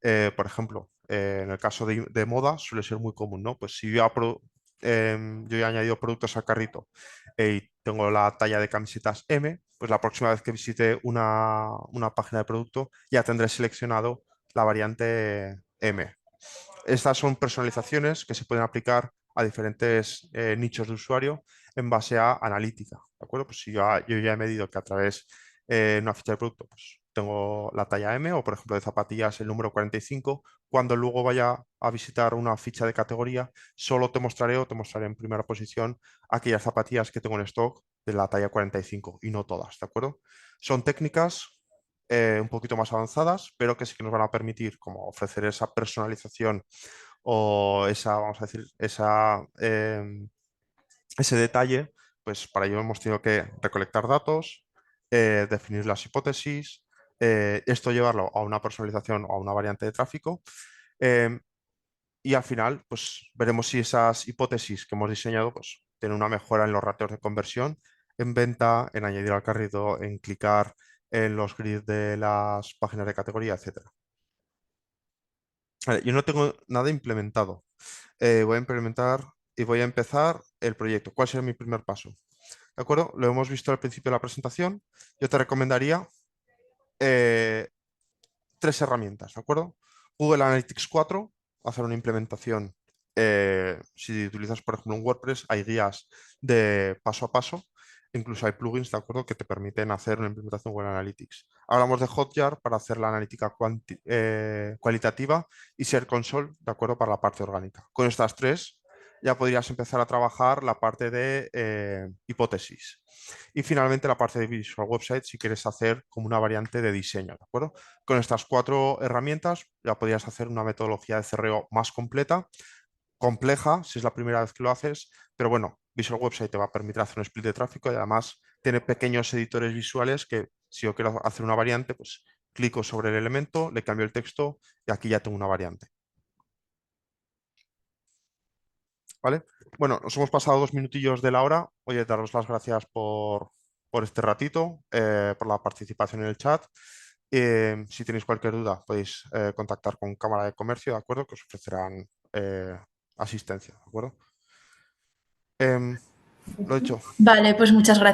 Por ejemplo, en el caso de moda suele ser muy común, ¿no? Pues si yo he añadido productos al carrito y tengo la talla de camisetas M, pues la próxima vez que visite una página de producto ya tendré seleccionado la variante M. Estas son personalizaciones que se pueden aplicar a diferentes nichos de usuario en base a analítica, ¿de acuerdo? Pues si yo ya he medido que a través de una ficha de producto pues, tengo la talla M o, por ejemplo, de zapatillas el número 45, cuando luego vaya a visitar una ficha de categoría, solo te mostraré o te mostraré en primera posición aquellas zapatillas que tengo en stock de la talla 45 y no todas, ¿de acuerdo? Son técnicas un poquito más avanzadas, pero que sí que nos van a permitir como ofrecer esa personalización o esa, vamos a decir, ese detalle, pues para ello hemos tenido que recolectar datos, definir las hipótesis, esto llevarlo a una personalización o a una variante de tráfico. Y al final, pues veremos si esas hipótesis que hemos diseñado pues, tienen una mejora en los ratios de conversión, en venta, en añadir al carrito, en clicar en los grids de las páginas de categoría, etcétera. Vale, yo no tengo nada implementado. Voy a implementar y voy a empezar el proyecto. ¿Cuál será mi primer paso? ¿De acuerdo? Lo hemos visto al principio de la presentación. Yo te recomendaría 3 herramientas, ¿de acuerdo? Google Analytics 4, hacer una implementación. Si utilizas, por ejemplo, un WordPress, hay guías de paso a paso. Incluso hay plugins, ¿de acuerdo?, que te permiten hacer una implementación Google Analytics. Hablamos de Hotjar para hacer la analítica cualitativa y Search Console, ¿de acuerdo?, para la parte orgánica. Con estas 3 ya podrías empezar a trabajar la parte de hipótesis. Y finalmente la parte de Visual Website si quieres hacer como una variante de diseño, ¿de acuerdo? Con estas 4 herramientas ya podrías hacer una metodología de CRO más completa, compleja si es la primera vez que lo haces, pero bueno, Visual Website te va a permitir hacer un split de tráfico y además tiene pequeños editores visuales que si yo quiero hacer una variante, pues clico sobre el elemento, le cambio el texto y aquí ya tengo una variante. ¿Vale? Bueno, nos hemos pasado 2 minutillos de la hora. Oye, daros las gracias por este ratito, por la participación en el chat. Si tenéis cualquier duda, podéis contactar con Cámara de Comercio, ¿de acuerdo? Que os ofrecerán asistencia, ¿de acuerdo? Lo he dicho. Vale, pues muchas gracias.